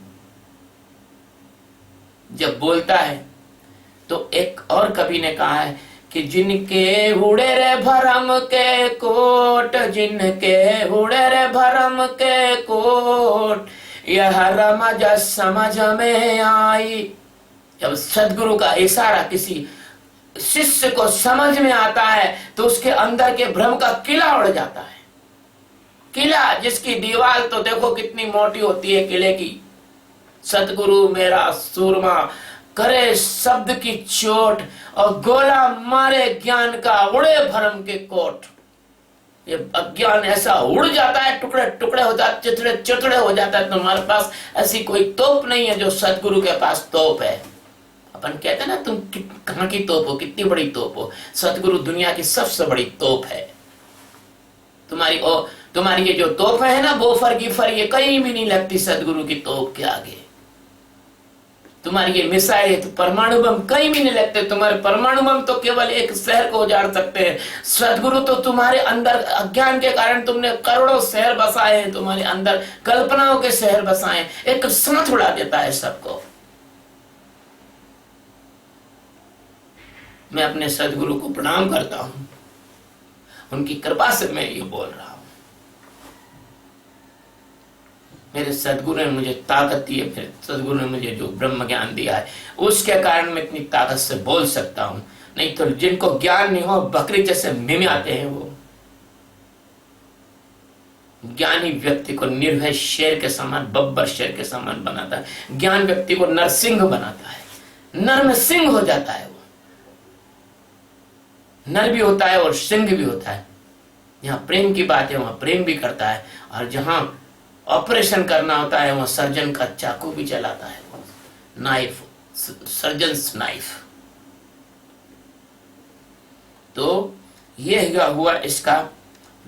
जब बोलता है तो एक और कवि ने कहा है कि जिनके उड़े रे भरम के कोट, जिनके उड़े रे भरम के कोट, यह रमज समझ में आई। जब सदगुरु का इशारा किसी शिष्य को समझ में आता है तो उसके अंदर के भ्रम का किला उड़ जाता है। किला जिसकी दीवार तो देखो कितनी मोटी होती है किले की। सतगुरु मेरा सूरमा करे शब्द की चोट और गोला मारे ज्ञान का उड़े भरम के कोट। ये अज्ञान ऐसा उड़ जाता है, टुकड़े टुकड़े हो जाते, चिथड़े चिथड़े हो जाता है। तुम्हारे पास ऐसी कोई तोप नहीं है जो सतगुरु के पास तोप है। अपन कहते हैं ना, तुम कहाँ की तोप हो, कितनी बड़ी तोप हो। सतगुरु दुनिया की सबसे बड़ी तोप है। तुम्हारी ये जो तोप है ना, बोफर गिफर, ये कहीं भी नहीं लगती सदगुरु की तोप के आगे। तुम्हारी ये मिसाइल तो परमाणु बम कहीं भी नहीं लगते। तुम्हारे परमाणु बम तो केवल एक शहर को उजाड़ सकते हैं। सदगुरु तो तुम्हारे अंदर अज्ञान के कारण तुमने करोड़ों शहर बसाए हैं, तुम्हारे अंदर कल्पनाओं के शहर बसाए, एक साथ उड़ा देता है सबको। मैं अपने सदगुरु को प्रणाम करता हूं, उनकी कृपा से मैं ये बोल रहा हूं। मेरे सदगुरु ने मुझे ताकत दी है, मेरे सदगुरु ने मुझे जो ब्रह्म ज्ञान दिया है उसके कारण मैं इतनी ताकत से बोल सकता हूं। नहीं तो जिनको ज्ञान नहीं हो बकरी जैसे मिमियाते हैं। वो ज्ञानी व्यक्ति को निर्भय शेर के समान, बब्बर शेर के समान बनाता है। ज्ञान व्यक्ति को नरसिंह बनाता है, नर में सिंह हो जाता है। वो नर भी होता है और सिंह भी होता है। जहां प्रेम की बात है वहां प्रेम भी करता है, और जहां ऑपरेशन करना होता है वहां सर्जन का चाकू भी चलाता है। Knife, surgeons knife. तो यह हुआ इसका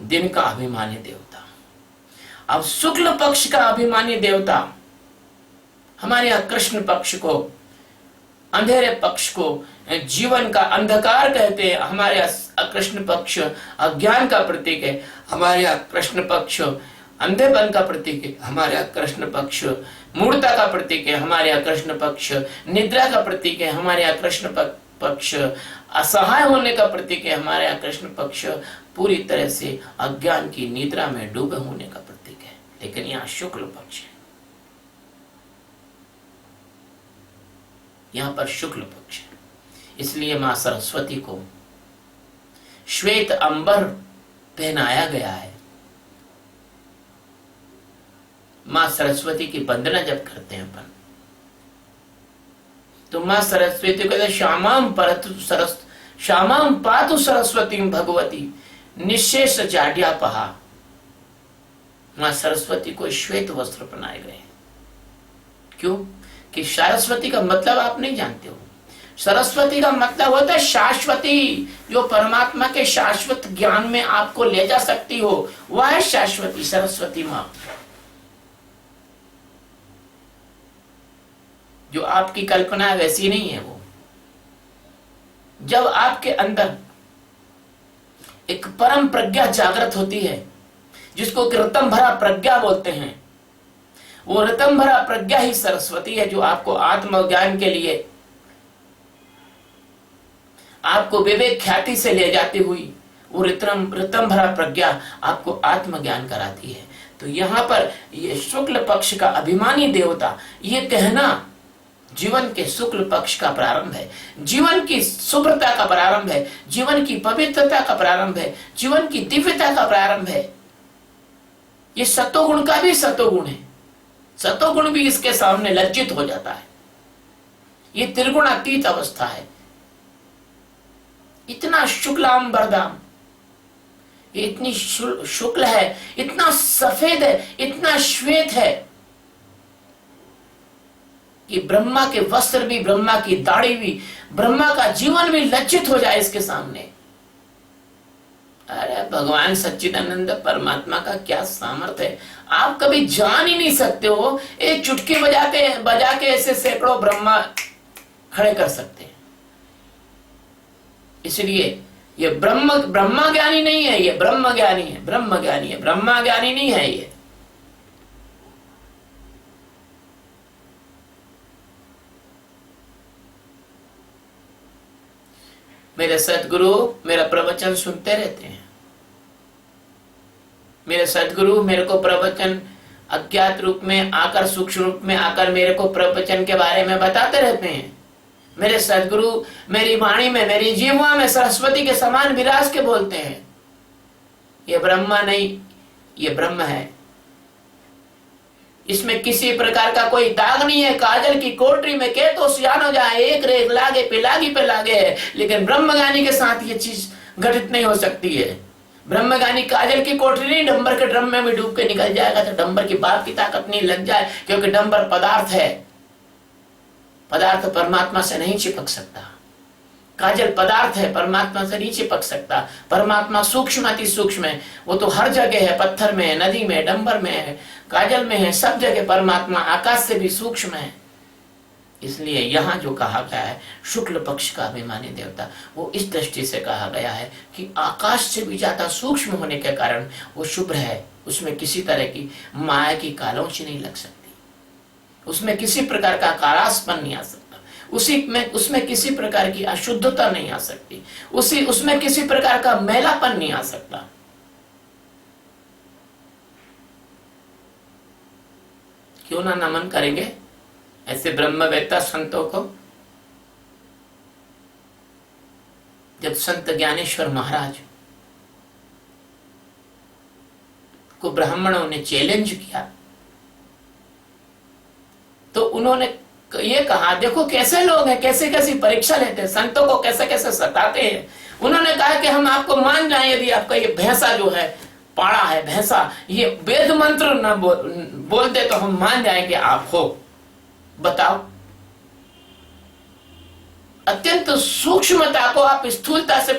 दिन का अभिमानी देवता। अब शुक्ल पक्ष का अभिमानी देवता, हमारे यहां कृष्ण पक्ष को, अंधेरे पक्ष को जीवन का अंधकार कहते हैं। हमारे यहाँ कृष्ण पक्ष अज्ञान का प्रतीक है, हमारे यहाँ कृष्ण पक्ष अंधेपन का प्रतीक है, हमारे यहाँ कृष्ण पक्ष मूर्खता का प्रतीक है, हमारे यहाँ कृष्ण पक्ष निद्रा का प्रतीक है, हमारे यहाँ कृष्ण पक्ष असहाय होने का प्रतीक है, हमारे यहाँ कृष्ण पक्ष पूरी तरह से अज्ञान की निद्रा में डूबे होने का प्रतीक है। लेकिन यहाँ शुक्ल पक्ष है, यहाँ पर शुक्ल पक्ष है। इसलिए मां सरस्वती को श्वेत अंबर पहनाया गया है। मां सरस्वती की वंदना जब करते हैं अपन तो मां सरस्वती को श्यामाम पातु सरस्वती भगवती निशेष जाड्यापहा। मां सरस्वती को श्वेत वस्त्र पहनाए गए। क्यों? कि सरस्वती का मतलब आप नहीं जानते हो। सरस्वती का मतलब होता है शाश्वती, जो परमात्मा के शाश्वत ज्ञान में आपको ले जा सकती हो, वह है शाश्वती सरस्वती मां। जो आपकी कल्पना है वैसी नहीं है वो। जब आपके अंदर एक परम प्रज्ञा जागृत होती है, जिसको ऋतम भरा प्रज्ञा बोलते हैं, वो ऋतम भरा प्रज्ञा ही सरस्वती है, जो आपको आत्मज्ञान के लिए, आपको विवेक ख्याति से ले जाती हुई वो ऋतम भरा प्रज्ञा आपको आत्मज्ञान कराती है। तो यहाँ पर ये शुक्ल पक्ष का अभिमानी देवता, ये कहना जीवन के शुक्ल पक्ष का प्रारंभ है, जीवन की शुभ्रता का प्रारंभ है, जीवन की पवित्रता का प्रारंभ है, जीवन की दिव्यता का प्रारंभ है। ये सतोगुण का भी सतोगुण है, सतोगुण भी इसके सामने लज्जित हो जाता है। ये त्रिगुणातीत अवस्था है। इतना शुक्लाम वरदाम, ये इतनी शुक्ल है, इतना सफेद है, इतना श्वेत है कि ब्रह्मा के वस्त्र भी, ब्रह्मा की दाढ़ी भी, ब्रह्मा का जीवन भी लज्जित हो जाए इसके सामने। अरे भगवान सच्चिदानंद परमात्मा का क्या सामर्थ्य है, आप कभी जान ही नहीं सकते हो। एक चुटकी बजा के ऐसे सैकड़ों ब्रह्मा खड़े कर सकते हैं। इसलिए ये ब्रह्मा ज्ञानी नहीं है, ये ब्रह्म ज्ञानी है, ब्रह्म ज्ञानी है, ब्रह्मा ज्ञानी नहीं है ये। मेरे सदगुरु मेरा प्रवचन सुनते रहते हैं। मेरे सदगुरु मेरे को प्रवचन अज्ञात रूप में आकर, सूक्ष्म रूप में आकर मेरे को प्रवचन के बारे में बताते रहते हैं। मेरे सदगुरु मेरी वाणी में, मेरी जीवा में सरस्वती के समान विराज के बोलते हैं, ये ब्रह्मा नहीं, ये ब्रह्म है। इसमें किसी प्रकार का कोई दाग नहीं है। काजल की कोटरी में के तो सियान हो जाए, एक रेख लागे पे लागे है, लेकिन ब्रह्मज्ञानी के साथ ये चीज घटित नहीं हो सकती है। ब्रह्मज्ञानी काजल की कोटरी नहीं, डंबर के ड्रम में भी डूब के निकल जाएगा तो डंबर की बाप की ताकत नहीं लग जाए, क्योंकि डंबर पदार्थ है, पदार्थ परमात्मा से नहीं चिपक सकता। काजल पदार्थ है, परमात्मा से नहीं चिपक सकता। परमात्मा सूक्ष्म अति सूक्ष्म है, वो तो हर जगह है, पत्थर में है, नदी में, डंबर में है, काजल में है, सब जगह परमात्मा आकाश से भी सूक्ष्म है। इसलिए यहाँ जो कहा गया है शुक्ल पक्ष का अभिमानी देवता, वो इस दृष्टि से कहा गया है कि आकाश से भी ज्यादा सूक्ष्म होने के कारण वो शुभ्र है। उसमें किसी तरह की माया की कालोंची नहीं लग सकती, उसमें किसी प्रकार का कारासपन नहीं आ सकता, उसमें किसी प्रकार की अशुद्धता नहीं आ सकती, उसमें किसी प्रकार का मैलापन नहीं आ सकता। क्यों ना नमन करेंगे ऐसे ब्रह्मवेत्ता संतों को। जब संत ज्ञानेश्वर महाराज को ब्राह्मणों ने चैलेंज किया तो उन्होंने ये कहा, देखो कैसे लोग हैं, कैसे कैसी परीक्षा लेते हैं, संतों को कैसे कैसे सताते हैं। उन्होंने कहा कि हम आपको मान जाएं यदि आपका ये भैंसा जो है, पाड़ा है भैंसा, ये वेद मंत्र न बोलते तो हम मान जाएंगे आप हो। बताओ, अत्यंत सूक्ष्मता को आप स्थूलता से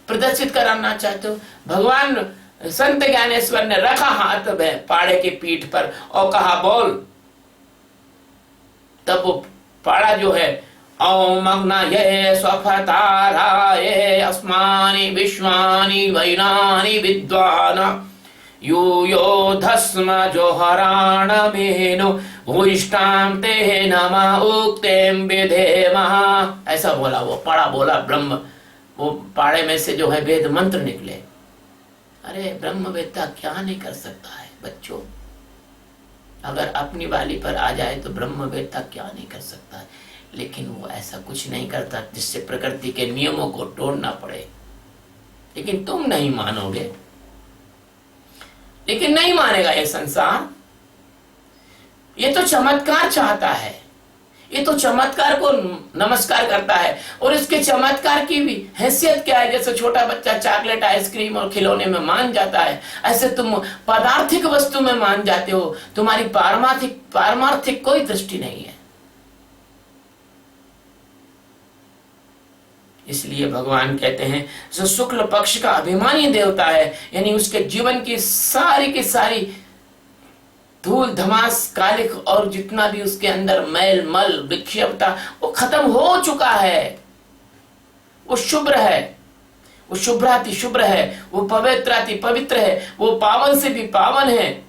प्रदर्शित कराना चाहते हो। भगवान संत ज्ञानेश्वर ने रखा हाथ पाड़े की पीठ पर और कहा बोल, तब वो पाड़ा जो है ओम अग्नये स्वफताराये अस्मानि विश्वानि वैनानि विद्वान यूयोधस्म जोहराण मेनु भूयिष्ठां ते नमः उक्तेम विधेमः। ऐसा बोला, वो पाड़ा बोला ब्रह्म, वो पाड़े में से जो है वेद मंत्र निकले। अरे ब्रह्मवेत्ता क्या नहीं कर सकता है बच्चों, अगर अपनी वाली पर आ जाए तो ब्रह्मवेत्ता क्या नहीं कर सकता है। लेकिन वो ऐसा कुछ नहीं करता जिससे प्रकृति के नियमों को तोड़ना पड़े। लेकिन तुम नहीं मानोगे, लेकिन नहीं मानेगा ये संसार। ये तो चमत्कार चाहता है, ये तो चमत्कार को नमस्कार करता है। और इसके चमत्कार की भी हैसियत क्या है, जैसे छोटा बच्चा चॉकलेट, आइसक्रीम और खिलौने में मान जाता है, ऐसे तुम पदार्थिक वस्तु में मान जाते हो। तुम्हारी पारमार्थिक कोई दृष्टि नहीं है। इसलिए भगवान कहते हैं जो शुक्ल पक्ष का अभिमानी देवता है, यानी उसके जीवन की सारी धूल धमास कालिक और जितना भी उसके अंदर मैल मल विक्षेपता वो खत्म हो चुका है। वो शुभ्र है, वो शुभ्राति शुभ्र है, वो पवित्राति पवित्र है, वो पावन से भी पावन है,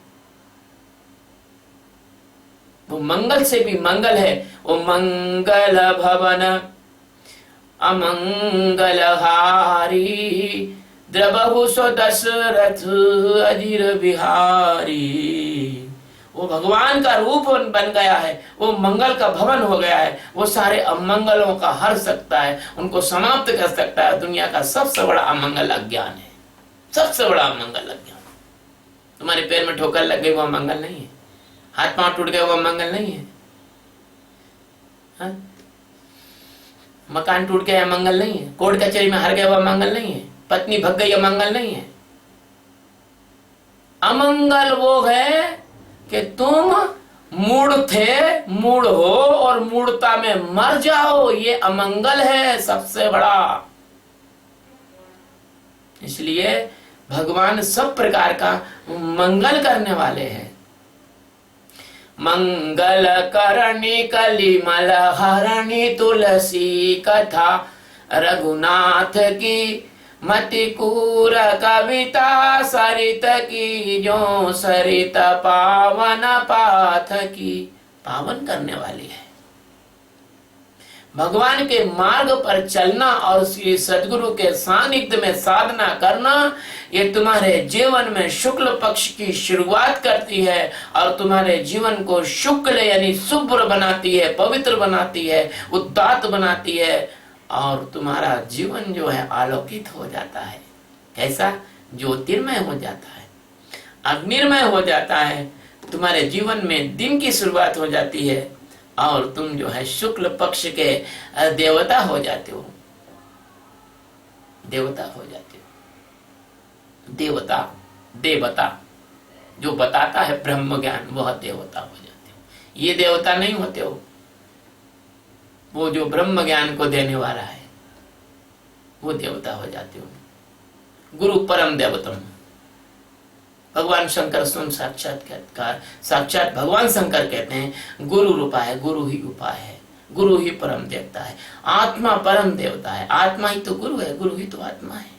वो मंगल से भी मंगल है। वो मंगल भवन अमंगलहारी द्रबहु सो दशरथ अजिर बिहारी। वो भगवान का रूप बन गया है, वो मंगल का भवन हो गया है, वो सारे अमंगलों का हर सकता है, उनको समाप्त कर सकता है। दुनिया का सबसे बड़ा अमंगल अज्ञान है, सबसे बड़ा अमंगल अज्ञान। तुम्हारे पैर में ठोकर लग गई वो अमंगल नहीं है, हाथ पांव टूट गए वो अमंगल नहीं है, हाँ? मकान टूट गया अमंगल नहीं है, कोर्ट कचहरी में हार गया वो अमंगल नहीं है, पत्नी भग गई अमंगल नहीं है। अमंगल वो है कि तुम मूढ़ थे, मूढ़ हो और मूढ़ता में मर जाओ, ये अमंगल है सबसे बड़ा। इसलिए भगवान सब प्रकार का मंगल करने वाले हैं। मंगल करणी कलिमल हरणी तुलसी कथा, रघुनाथ की मति कूर कविता, सरित की जो सरित पावन पाथ की। पावन करने वाली है। भगवान के मार्ग पर चलना और श्री सद्गुरु के सानिध्य में साधना करना, ये तुम्हारे जीवन में शुक्ल पक्ष की शुरुआत करती है और तुम्हारे जीवन को शुक्ल यानी शुभ्र बनाती है, पवित्र बनाती है, उदात्त बनाती है और तुम्हारा जीवन जो है आलोकित हो जाता है। कैसा? ज्योतिर्मय हो जाता है, अग्निर्मय हो जाता है। तुम्हारे जीवन में दिन की शुरुआत हो जाती है और तुम जो है शुक्ल पक्ष के देवता हो जाते हो, देवता हो जाते हो। देवता, देवता जो बताता है ब्रह्म ज्ञान, वह देवता हो जाते हो। ये देवता नहीं होते हो, वो जो ब्रह्म ज्ञान को देने वाला है वो देवता हो जाते हो। गुरु परम देवतम, भगवान शंकर स्वयं साक्षात्कार, साक्षात भगवान शंकर कहते हैं गुरु रूपा है, गुरु ही उपाय है, गुरु ही परम देवता है, आत्मा परम देवता है। आत्मा ही तो गुरु है, गुरु ही तो आत्मा है।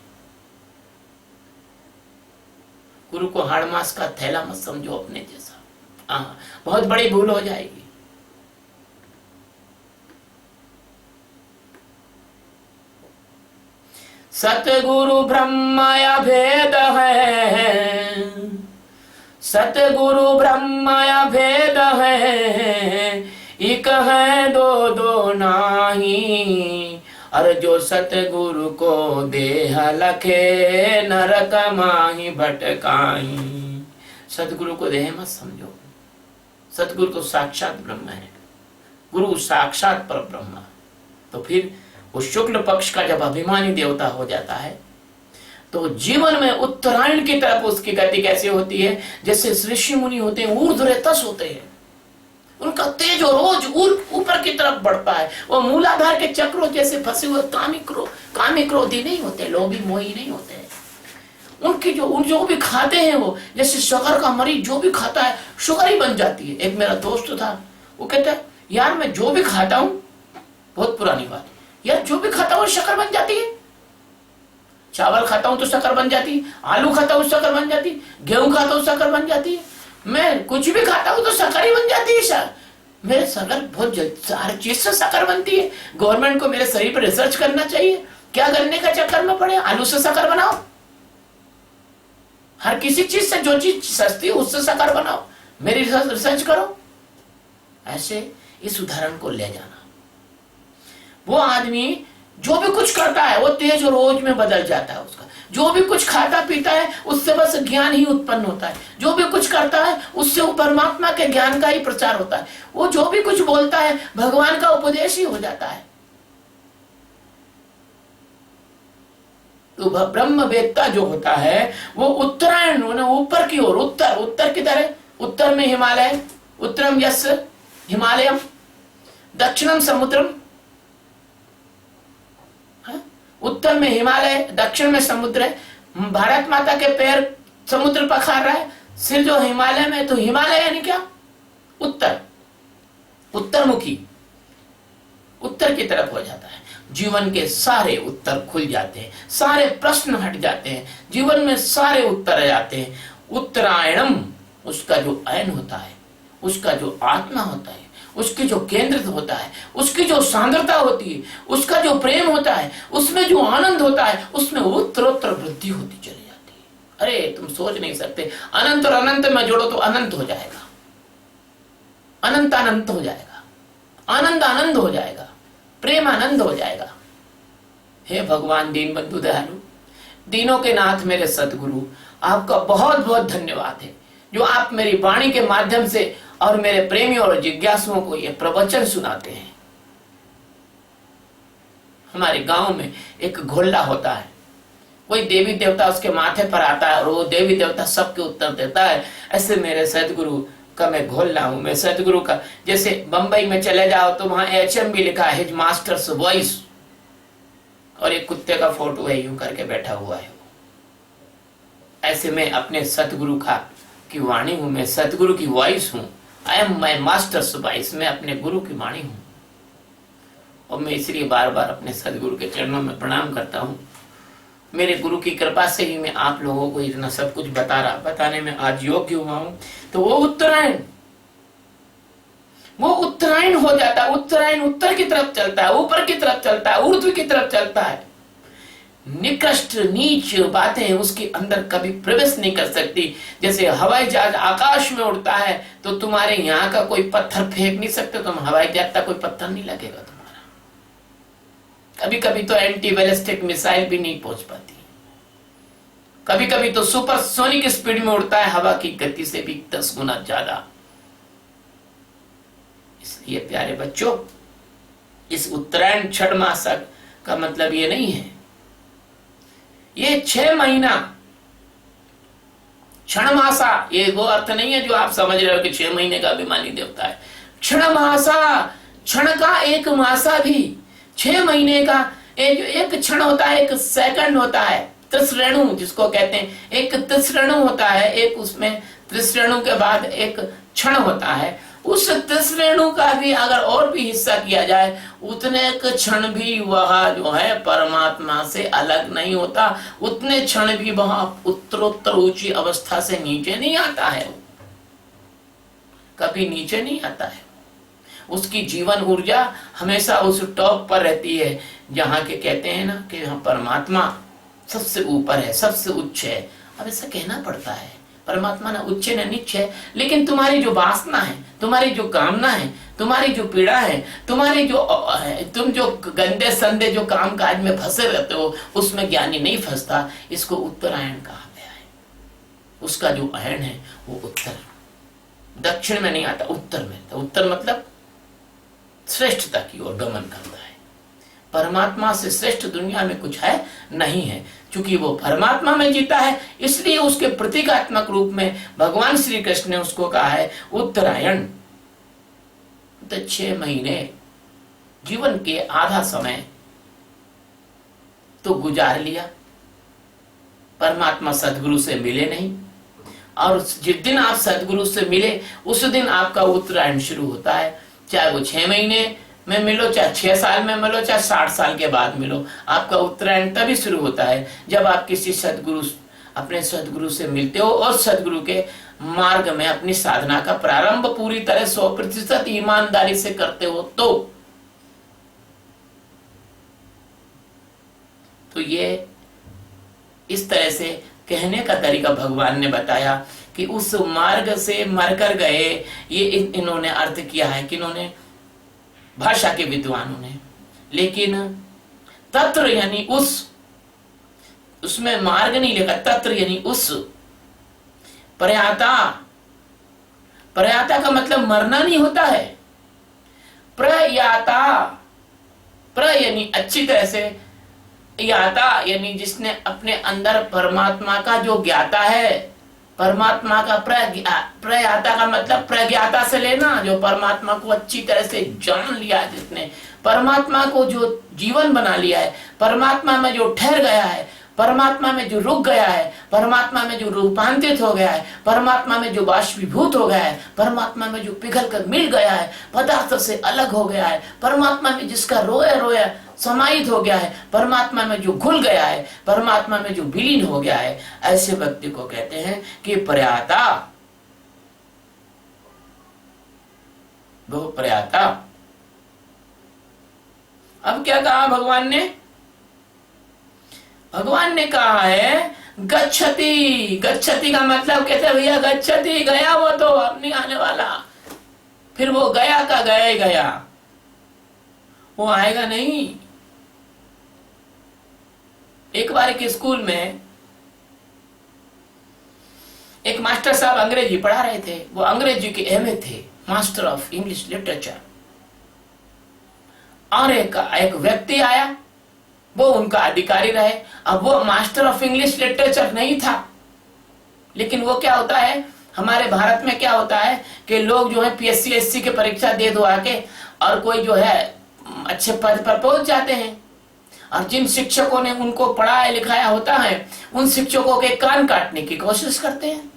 गुरु को हाड़ मास का थैला मत समझो अपने जैसा, हाँ बहुत बड़ी भूल हो जाएगी। सतगुरु ब्रह्मया भेद है, सतगुरु ब्रह्मया भेद है, एक है दो दो नाही, और जो सतगुरु को देह लखे नरक माही भटकाई। सतगुरु को देह मत समझो, सतगुरु तो साक्षात ब्रह्म है, गुरु साक्षात पर ब्रह्म। तो फिर वो शुक्ल पक्ष का जब अभिमानी देवता हो जाता है तो जीवन में उत्तरायण की तरफ उसकी गति कैसे होती है? जैसे ऋषि मुनि होते हैं, ऊर्ध्वरेतस होते हैं, उनका तेज और रोज ऊपर की तरफ बढ़ता है। वो मूलाधार के चक्रों जैसे फंसे हुए कामी क्रोधी नहीं होते, लोभी मोही नहीं होते। उनकी जो भी खाते हैं वो, जैसे शुगर का मरीज जो भी खाता है शुगर ही बन जाती है। एक मेरा दोस्त था, वो कहता है यार मैं जो भी खाता हूं, बहुत पुरानी बात, यार जो भी खाता हूं शक्कर बन जाती है। चावल खाता हूं तो शक्कर बन जाती है, आलू खाता हूं शक्कर बन जाती है, गेहूं खाता हूं शक्कर बन जाती है, मैं कुछ भी खाता हूं तो शक्कर ही बन जाती है। सर मेरे शक्कर बहुत जल्दी हर चीज से शक्कर बनती है। गवर्नमेंट को मेरे शरीर पर रिसर्च करना चाहिए, क्या करने का चक्कर में पड़े, आलू से शक्कर बनाओ, हर किसी चीज से जो चीज सस्ती है उससे शक्कर बनाओ, मेरी रिसर्च करो। ऐसे इस उदाहरण को ले जाना। वो आदमी जो भी कुछ करता है वो तेज और ओज में बदल जाता है। उसका जो भी कुछ खाता पीता है उससे बस ज्ञान ही उत्पन्न होता है। जो भी कुछ करता है उससे वो परमात्मा के ज्ञान का ही प्रचार होता है। वो जो भी कुछ बोलता है भगवान का उपदेश ही हो जाता है। तो ब्रह्मवेत्ता जो होता है वो उत्तरायण ऊपर की ओर, उत्तर की तरह, उत्तर में हिमालय, उत्तरम यस्य हिमालयम, दक्षिणम समुद्रम। उत्तर में हिमालय, दक्षिण में समुद्र है। भारत माता के पैर समुद्र पखार रहा है, सिर जो हिमालय में, तो हिमालय यानी क्या? उत्तर, उत्तरमुखी, उत्तर की तरफ हो जाता है। जीवन के सारे उत्तर खुल जाते हैं, सारे प्रश्न हट जाते हैं, जीवन में सारे उत्तर आ जाते हैं। उत्तरायणम, उसका जो अयन होता है, उसका जो आत्मा होता है, उसके जो केंद्र होता है, उसकी जो सांद्रता होती है, उसका जो प्रेम होता है, उसमें जो आनंद होता है, उसमें उत्तरोत्तर वृद्धि होती चली जाती है। अरे तुम सोच नहीं सकते, अनंत और अनंत में जोड़ो तो अनंत हो जाएगा, अनंत अनंत हो जाएगा, आनंद आनंद हो जाएगा, प्रेम आनंद हो जाएगा। हे भगवान दीन बंधु दयालु, दीनों के नाथ मेरे सतगुरु, आपका बहुत बहुत धन्यवाद है जो आप मेरी वाणी के माध्यम से और मेरे प्रेमियों और जिज्ञासुओं को ये प्रवचन सुनाते हैं। हमारे गांव में एक घोल्ला होता है, कोई देवी देवता उसके माथे पर आता है और वो देवी देवता सबके उत्तर देता है। ऐसे मेरे सदगुरु का मैं घोल्ला हूं। मैं सदगुरु का, जैसे बंबई में चले जाओ तो वहां HM भी लिखा है, हिज मास्टर्स वॉइस, और एक कुत्ते का फोटो है, यूं करके बैठा हुआ है। ऐसे मैं अपने सतगुरु का की वाणी हूं, मैं सतगुरु की वॉइस हूं। I am my masters voice, मैं अपने गुरु की वाणी हूं। और मैं इसलिए बार बार अपने सदगुरु के चरणों में प्रणाम करता हूं। मेरे गुरु की कृपा से ही मैं आप लोगों को इतना सब कुछ बताने में आज योग्य हुआ हूं। तो वो उत्तरायण हो जाता है। उत्तरायण उत्तर की तरफ चलता है, ऊपर की तरफ चलता है, ऊर्ध्व की तरफ चलता है। निकृष्ट नीच बातें उसके अंदर कभी प्रवेश नहीं कर सकती। जैसे हवाई जहाज आकाश में उड़ता है तो तुम्हारे यहाँ का कोई पत्थर फेंक नहीं सकते, तुम हवाई जहाज तक कोई पत्थर नहीं लगेगा तुम्हारा। कभी कभी तो एंटी बैलिस्टिक मिसाइल भी नहीं पहुंच पाती, कभी कभी तो सुपरसोनिक स्पीड में उड़ता है, हवा की गति से भी 10 गुना ज्यादा। इसलिए प्यारे बच्चों, इस उत्तरायण छठ मासक का मतलब ये नहीं है, ये 6 महीना क्षण मासा, ये वो अर्थ नहीं है जो आप समझ रहे हो कि 6 महीने का अभिमानी देवता है। क्षण मासा, क्षण का एक मासा भी 6 महीने का एक क्षण होता है, एक सेकंड होता है, त्रिश्रेणु जिसको कहते हैं। एक त्रिश्रेणु होता है, एक उसमें त्रिश्रेणु के बाद एक क्षण होता है। उस त्रिश्रेणु का भी अगर और भी हिस्सा किया जाए, उतने क्षण भी वह जो है परमात्मा से अलग नहीं होता, उतने क्षण भी वह उत्तरोत्तर ऊंची अवस्था से नीचे नहीं आता है, कभी नीचे नहीं आता है। उसकी जीवन ऊर्जा हमेशा उस टॉप पर रहती है, जहां के कहते हैं ना कि परमात्मा सबसे ऊपर है, सबसे उच्च है। अब ऐसा कहना पड़ता है, परमात्मा ना उच्च न नीच है, लेकिन तुम्हारी जो वासना है, तुम्हारी जो कामना है, तुम्हारी जो पीड़ा है, तुम्हारी जो तुम जो गंदे संदे जो काम काज में फंसे रहते हो, उसमें ज्ञानी नहीं फंसता। इसको उत्तरायण कहा गया है। उसका जो अयन है वो उत्तर, दक्षिण में नहीं आता, उत्तर में। तो उत्तर मतलब श्रेष्ठता की ओर गमन करता है। परमात्मा से श्रेष्ठ दुनिया में कुछ है नहीं है। क्योंकि वो परमात्मा में जीता है, इसलिए उसके प्रतीकात्मक रूप में भगवान श्री कृष्ण ने उसको कहा है उत्तरायण। तो 6 महीने जीवन के आधा समय तो गुजार लिया, परमात्मा सदगुरु से मिले नहीं, और जिस दिन आप सदगुरु से मिले उस दिन आपका उत्तरायण शुरू होता है। चाहे वो 6 महीने में मिलो, चाहे 6 साल में मिलो, चाहे 60 साल के बाद मिलो, आपका उत्तरायण तभी शुरू होता है जब आप किसी सदगुरु, अपने सदगुरु से मिलते हो और सदगुरु के मार्ग में अपनी साधना का प्रारंभ पूरी तरह 100% ईमानदारी से करते हो। तो ये इस तरह से कहने का तरीका भगवान ने बताया कि उस मार्ग से मरकर गए। ये इन्होंने अर्थ किया है कि इन्होंने भाषा के विद्वानों ने, लेकिन तत्र यानी उसमें मार्ग नहीं लिखा, तत्र यानी उस। प्रयाता, प्रयाता का मतलब मरना नहीं होता है। प्रयाता, प्र यानी अच्छी तरह से, याता यानी जिसने अपने अंदर परमात्मा का जो ज्ञाता है, परमात्मा का प्रयाता का मतलब प्रज्ञाता से लेना, जो परमात्मा को अच्छी तरह से जान लिया है, जिसने परमात्मा को जो जीवन बना लिया है, परमात्मा में जो ठहर गया है, परमात्मा में जो रुक गया है, परमात्मा में जो रूपांतरित हो गया है, परमात्मा में जो बाष्पीभूत हो गया है, परमात्मा में जो पिघल कर मिल गया है, पदार्थ से अलग हो गया है, परमात्मा में जिसका रोया रोया समाहित हो गया है, परमात्मा में जो घुल गया है, परमात्मा में जो विलीन हो गया है, ऐसे व्यक्ति को कहते हैं कि प्रयाता, वो प्रयाता। अब क्या कहा भगवान ने? भगवान ने कहा है गच्छति। गच्छति का मतलब कहते भैया गच्छति, गया वो तो अब नहीं आने वाला। फिर वो गया का गया ही गया, वो आएगा नहीं। एक बार एक स्कूल में एक मास्टर साहब अंग्रेजी पढ़ा रहे थे, वो अंग्रेजी के एमए थे, मास्टर ऑफ इंग्लिश लिटरेचर। और एक व्यक्ति आया, वो उनका अधिकारी रहे। अब वो मास्टर ऑफ इंग्लिश लिटरेचर नहीं था, लेकिन वो क्या होता है, हमारे भारत में क्या होता है कि लोग जो है पीएससी एससी की परीक्षा दे दो आके, और कोई जो है अच्छे पद पर पहुंच जाते हैं, और जिन शिक्षकों ने उनको पढ़ाया लिखाया होता है, उन शिक्षकों के कान काटने की कोशिश करते हैं।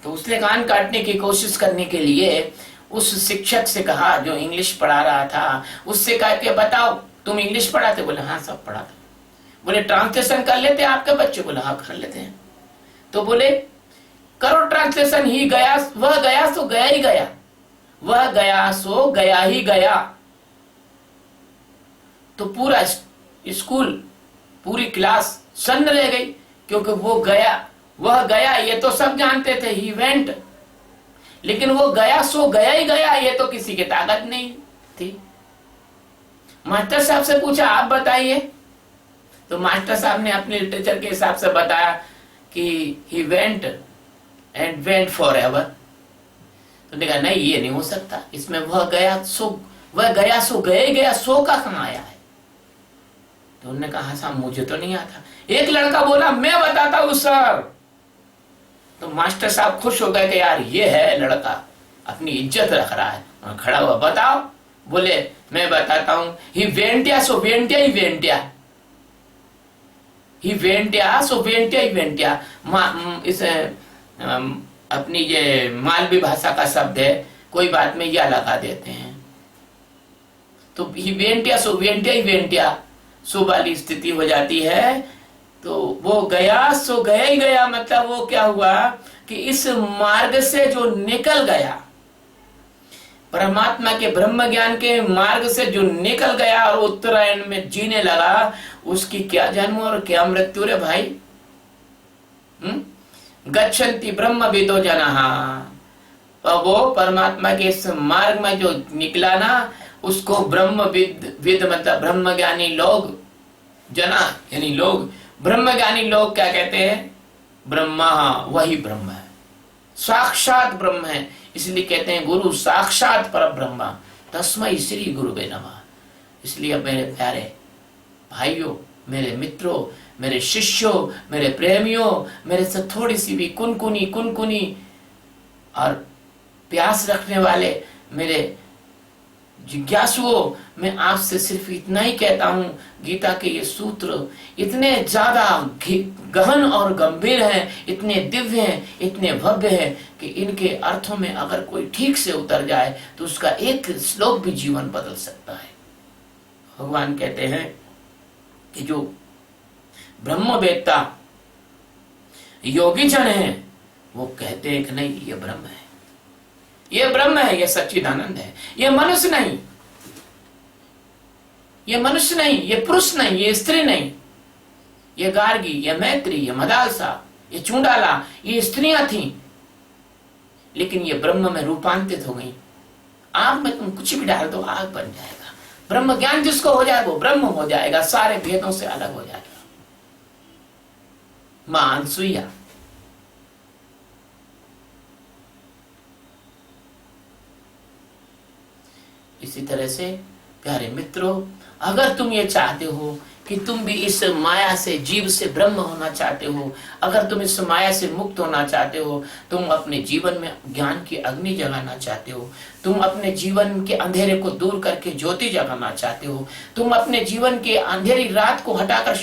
तो उसने कान काटने की कोशिश करने के लिए उस शिक्षक से कहा, जो इंग्लिश पढ़ा रहा था, उससे कहा कि बताओ तुम इंग्लिश पढ़ाते? बोले हाँ सब पढ़ाते। बोले ट्रांसलेशन कर लेते आपके बच्चे? बोले हाँ कर लेते हैं। तो बोले करो ट्रांसलेशन। ही गया, वह गया सो गया ही गया, वह गया सो गया ही गया। तो पूरा स्कूल, पूरी क्लास सन्न रह गई, क्योंकि वो गया, वह गया ये तो सब जानते थे, ही वेंट, लेकिन वो गया सो गया ही गया, ये तो किसी की ताकत नहीं थी। मास्टर साहब से पूछा आप बताइए, तो मास्टर साहब ने अपने लिटरेचर के हिसाब से बताया कि he went and went for ever. तो देखा नहीं ये नहीं हो सकता, इसमें वह गया सो गया ही गया, सो का कहाँ आया है? तो उन्होंने कहा साहब मुझे तो नहीं आता। एक लड़का बोला मैं बताता हूं सर। तो मास्टर साहब खुश हो गए कि यार ये है लड़का, अपनी इज्जत रख रहा है। और खड़ा हुआ, बताओ? बोले मैं बताता हूं, ही वेंटिया सो वेंटिया ही वेंटिया, ही वेंटिया सो वेंटिया ही वेंटिया। इस अपनी ये मालवी भाषा का शब्द है, कोई बात में या लगा देते हैं। तो ही वेंटिया सो वेंटिया ही वेंटिया, सो वाली स्थिति हो जाती है। तो वो गया सो गया ही गया, मतलब वो क्या हुआ कि इस मार्ग से जो निकल गया, परमात्मा के ब्रह्म ज्ञान के मार्ग से जो निकल गया और उत्तरायण में जीने लगा, उसकी क्या जन्म और क्या मृत्यु रे भाई। गच्छन्ति ब्रह्म विदो जनाः, वो परमात्मा के इस मार्ग में जो निकला ना, उसको ब्रह्म विद मतलब ब्रह्म ज्ञानी लोग, जना यानी लोग, ब्रह्म ज्ञानी लोग क्या कहते हैं? ब्रह्मा, वही ब्रह्म है, साक्षात ब्रह्म है। इसलिए कहते हैं गुरु साक्षात पर ब्रह्मा, तस्मै श्री गुरुवे नमः। इसलिए मेरे प्यारे भाइयों, मेरे मित्रों, मेरे शिष्यों, मेरे प्रेमियों, मेरे से थोड़ी सी भी कुनकुनी और प्यास रखने वाले मेरे जिज्ञासुओं, मैं आपसे सिर्फ इतना ही कहता हूं, गीता के ये सूत्र इतने ज्यादा गहन और गंभीर हैं, इतने दिव्य हैं, इतने भव्य हैं कि इनके अर्थों में अगर कोई ठीक से उतर जाए तो उसका एक श्लोक भी जीवन बदल सकता है। भगवान कहते हैं कि जो ब्रह्मवेत्ता योगी जन है, वो कहते हैं कि नहीं ये ब्रह्म है, ये ब्रह्म है, ये सच्चिदानंद है, ये मनुष्य नहीं, ये मनुष्य नहीं, ये पुरुष नहीं, ये स्त्री नहीं, ये गार्गी, ये मैत्री, ये मदालसा, ये चूंडाला, ये स्त्रियां थीं, लेकिन ये ब्रह्म में रूपांतरित हो गई। आग में तुम कुछ भी डाल दो, आग बन जाएगा। ब्रह्म ज्ञान जिसको हो जाए वो ब्रह्म हो जाएगा, सारे भेदों से अलग हो जाएगा। मां अनसुईया, इसी तरह से प्यारे मित्रों, अगर तुम ये चाहते हो कि तुम भी इस माया से, जीव से ब्रह्म होना चाहते हो, अगर तुम इस माया से मुक्त होना चाहते हो, तुम अपने जीवन में ज्ञान की अग्नि जगाना चाहते हो, तुम अपने जीवन के अंधेरे को दूर करके ज्योति जगाना चाहते हो, तुम अपने जीवन के अंधेरी रात को हटाकर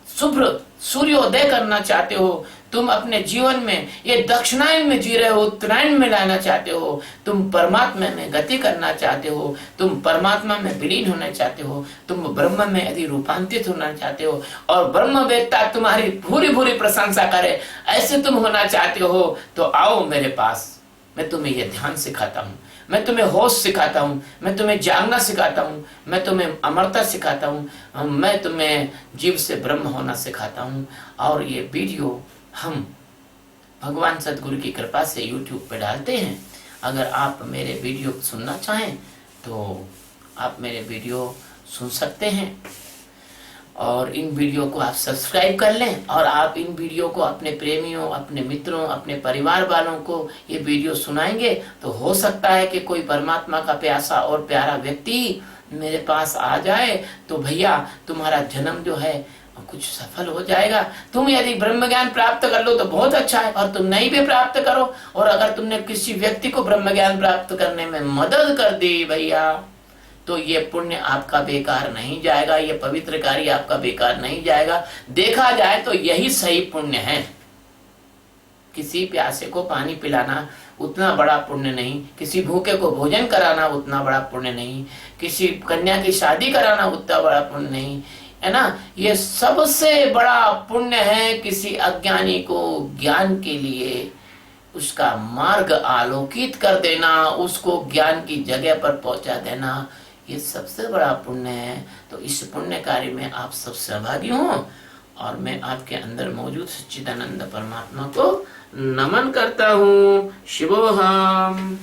शुभ्र सूर्योदय करना चाहते हो, तुम अपने जीवन में ये दक्षिणायन में जी रहे हो, उत्तरायण में लाना चाहते हो, तुम परमात्मा में गति करना चाहते हो, तुम परमात्मा में विलीन होना चाहते हो, तुम ब्रह्म में यदि रूपांतरित होना चाहते हो और ब्रह्मवेत्ता तुम्हारी भूरी भूरी प्रशंसा करे, ऐसे तुम होना चाहते हो, तो आओ मेरे पास। मैं तुम्हें यह ध्यान सिखाता हूँ, मैं तुम्हें होश सिखाता हूँ, मैं तुम्हें जागना सिखाता हूँ, मैं तुम्हें अमरता सिखाता हूँ, मैं तुम्हें जीव से ब्रह्म होना सिखाता हूँ। और ये वीडियो हम भगवान सदगुरु की कृपा से YouTube पे डालते हैं। अगर आप मेरे वीडियो सुनना चाहें तो आप मेरे वीडियो सुन सकते हैं। और इन वीडियो को आप सब्सक्राइब कर लें और आप इन वीडियो को अपने प्रेमियों, अपने मित्रों, अपने परिवार वालों को ये वीडियो सुनाएंगे तो हो सकता है कि कोई परमात्मा का प्यासा और प्यारा व्यक्ति मेरे पास आ जाए, तो भैया तुम्हारा जन्म जो है कुछ सफल हो जाएगा। तुम यदि ब्रह्म ज्ञान प्राप्त कर लो तो बहुत अच्छा है, और तुम नहीं भी प्राप्त करो, और अगर तुमने किसी व्यक्ति को ब्रह्म ज्ञान प्राप्त करने में मदद कर दी भैया, तो ये पुण्य आपका बेकार नहीं जाएगा, ये पवित्र कार्य आपका बेकार नहीं जाएगा। देखा जाए तो यही सही पुण्य है। किसी प्यासे को पानी पिलाना उतना बड़ा पुण्य नहीं, किसी भूखे को भोजन कराना उतना बड़ा पुण्य नहीं, किसी कन्या की शादी कराना उतना बड़ा पुण्य नहीं, है ना। ये सबसे बड़ा पुण्य है किसी अज्ञानी को ज्ञान के लिए उसका मार्ग आलोकित कर देना, उसको ज्ञान की जगह पर पहुंचा देना, ये सबसे बड़ा पुण्य है। तो इस पुण्य कार्य में आप सब सहभागी हो, और मैं आपके अंदर मौजूद सच्चिदानंद परमात्मा को नमन करता हूँ। शिवोहम।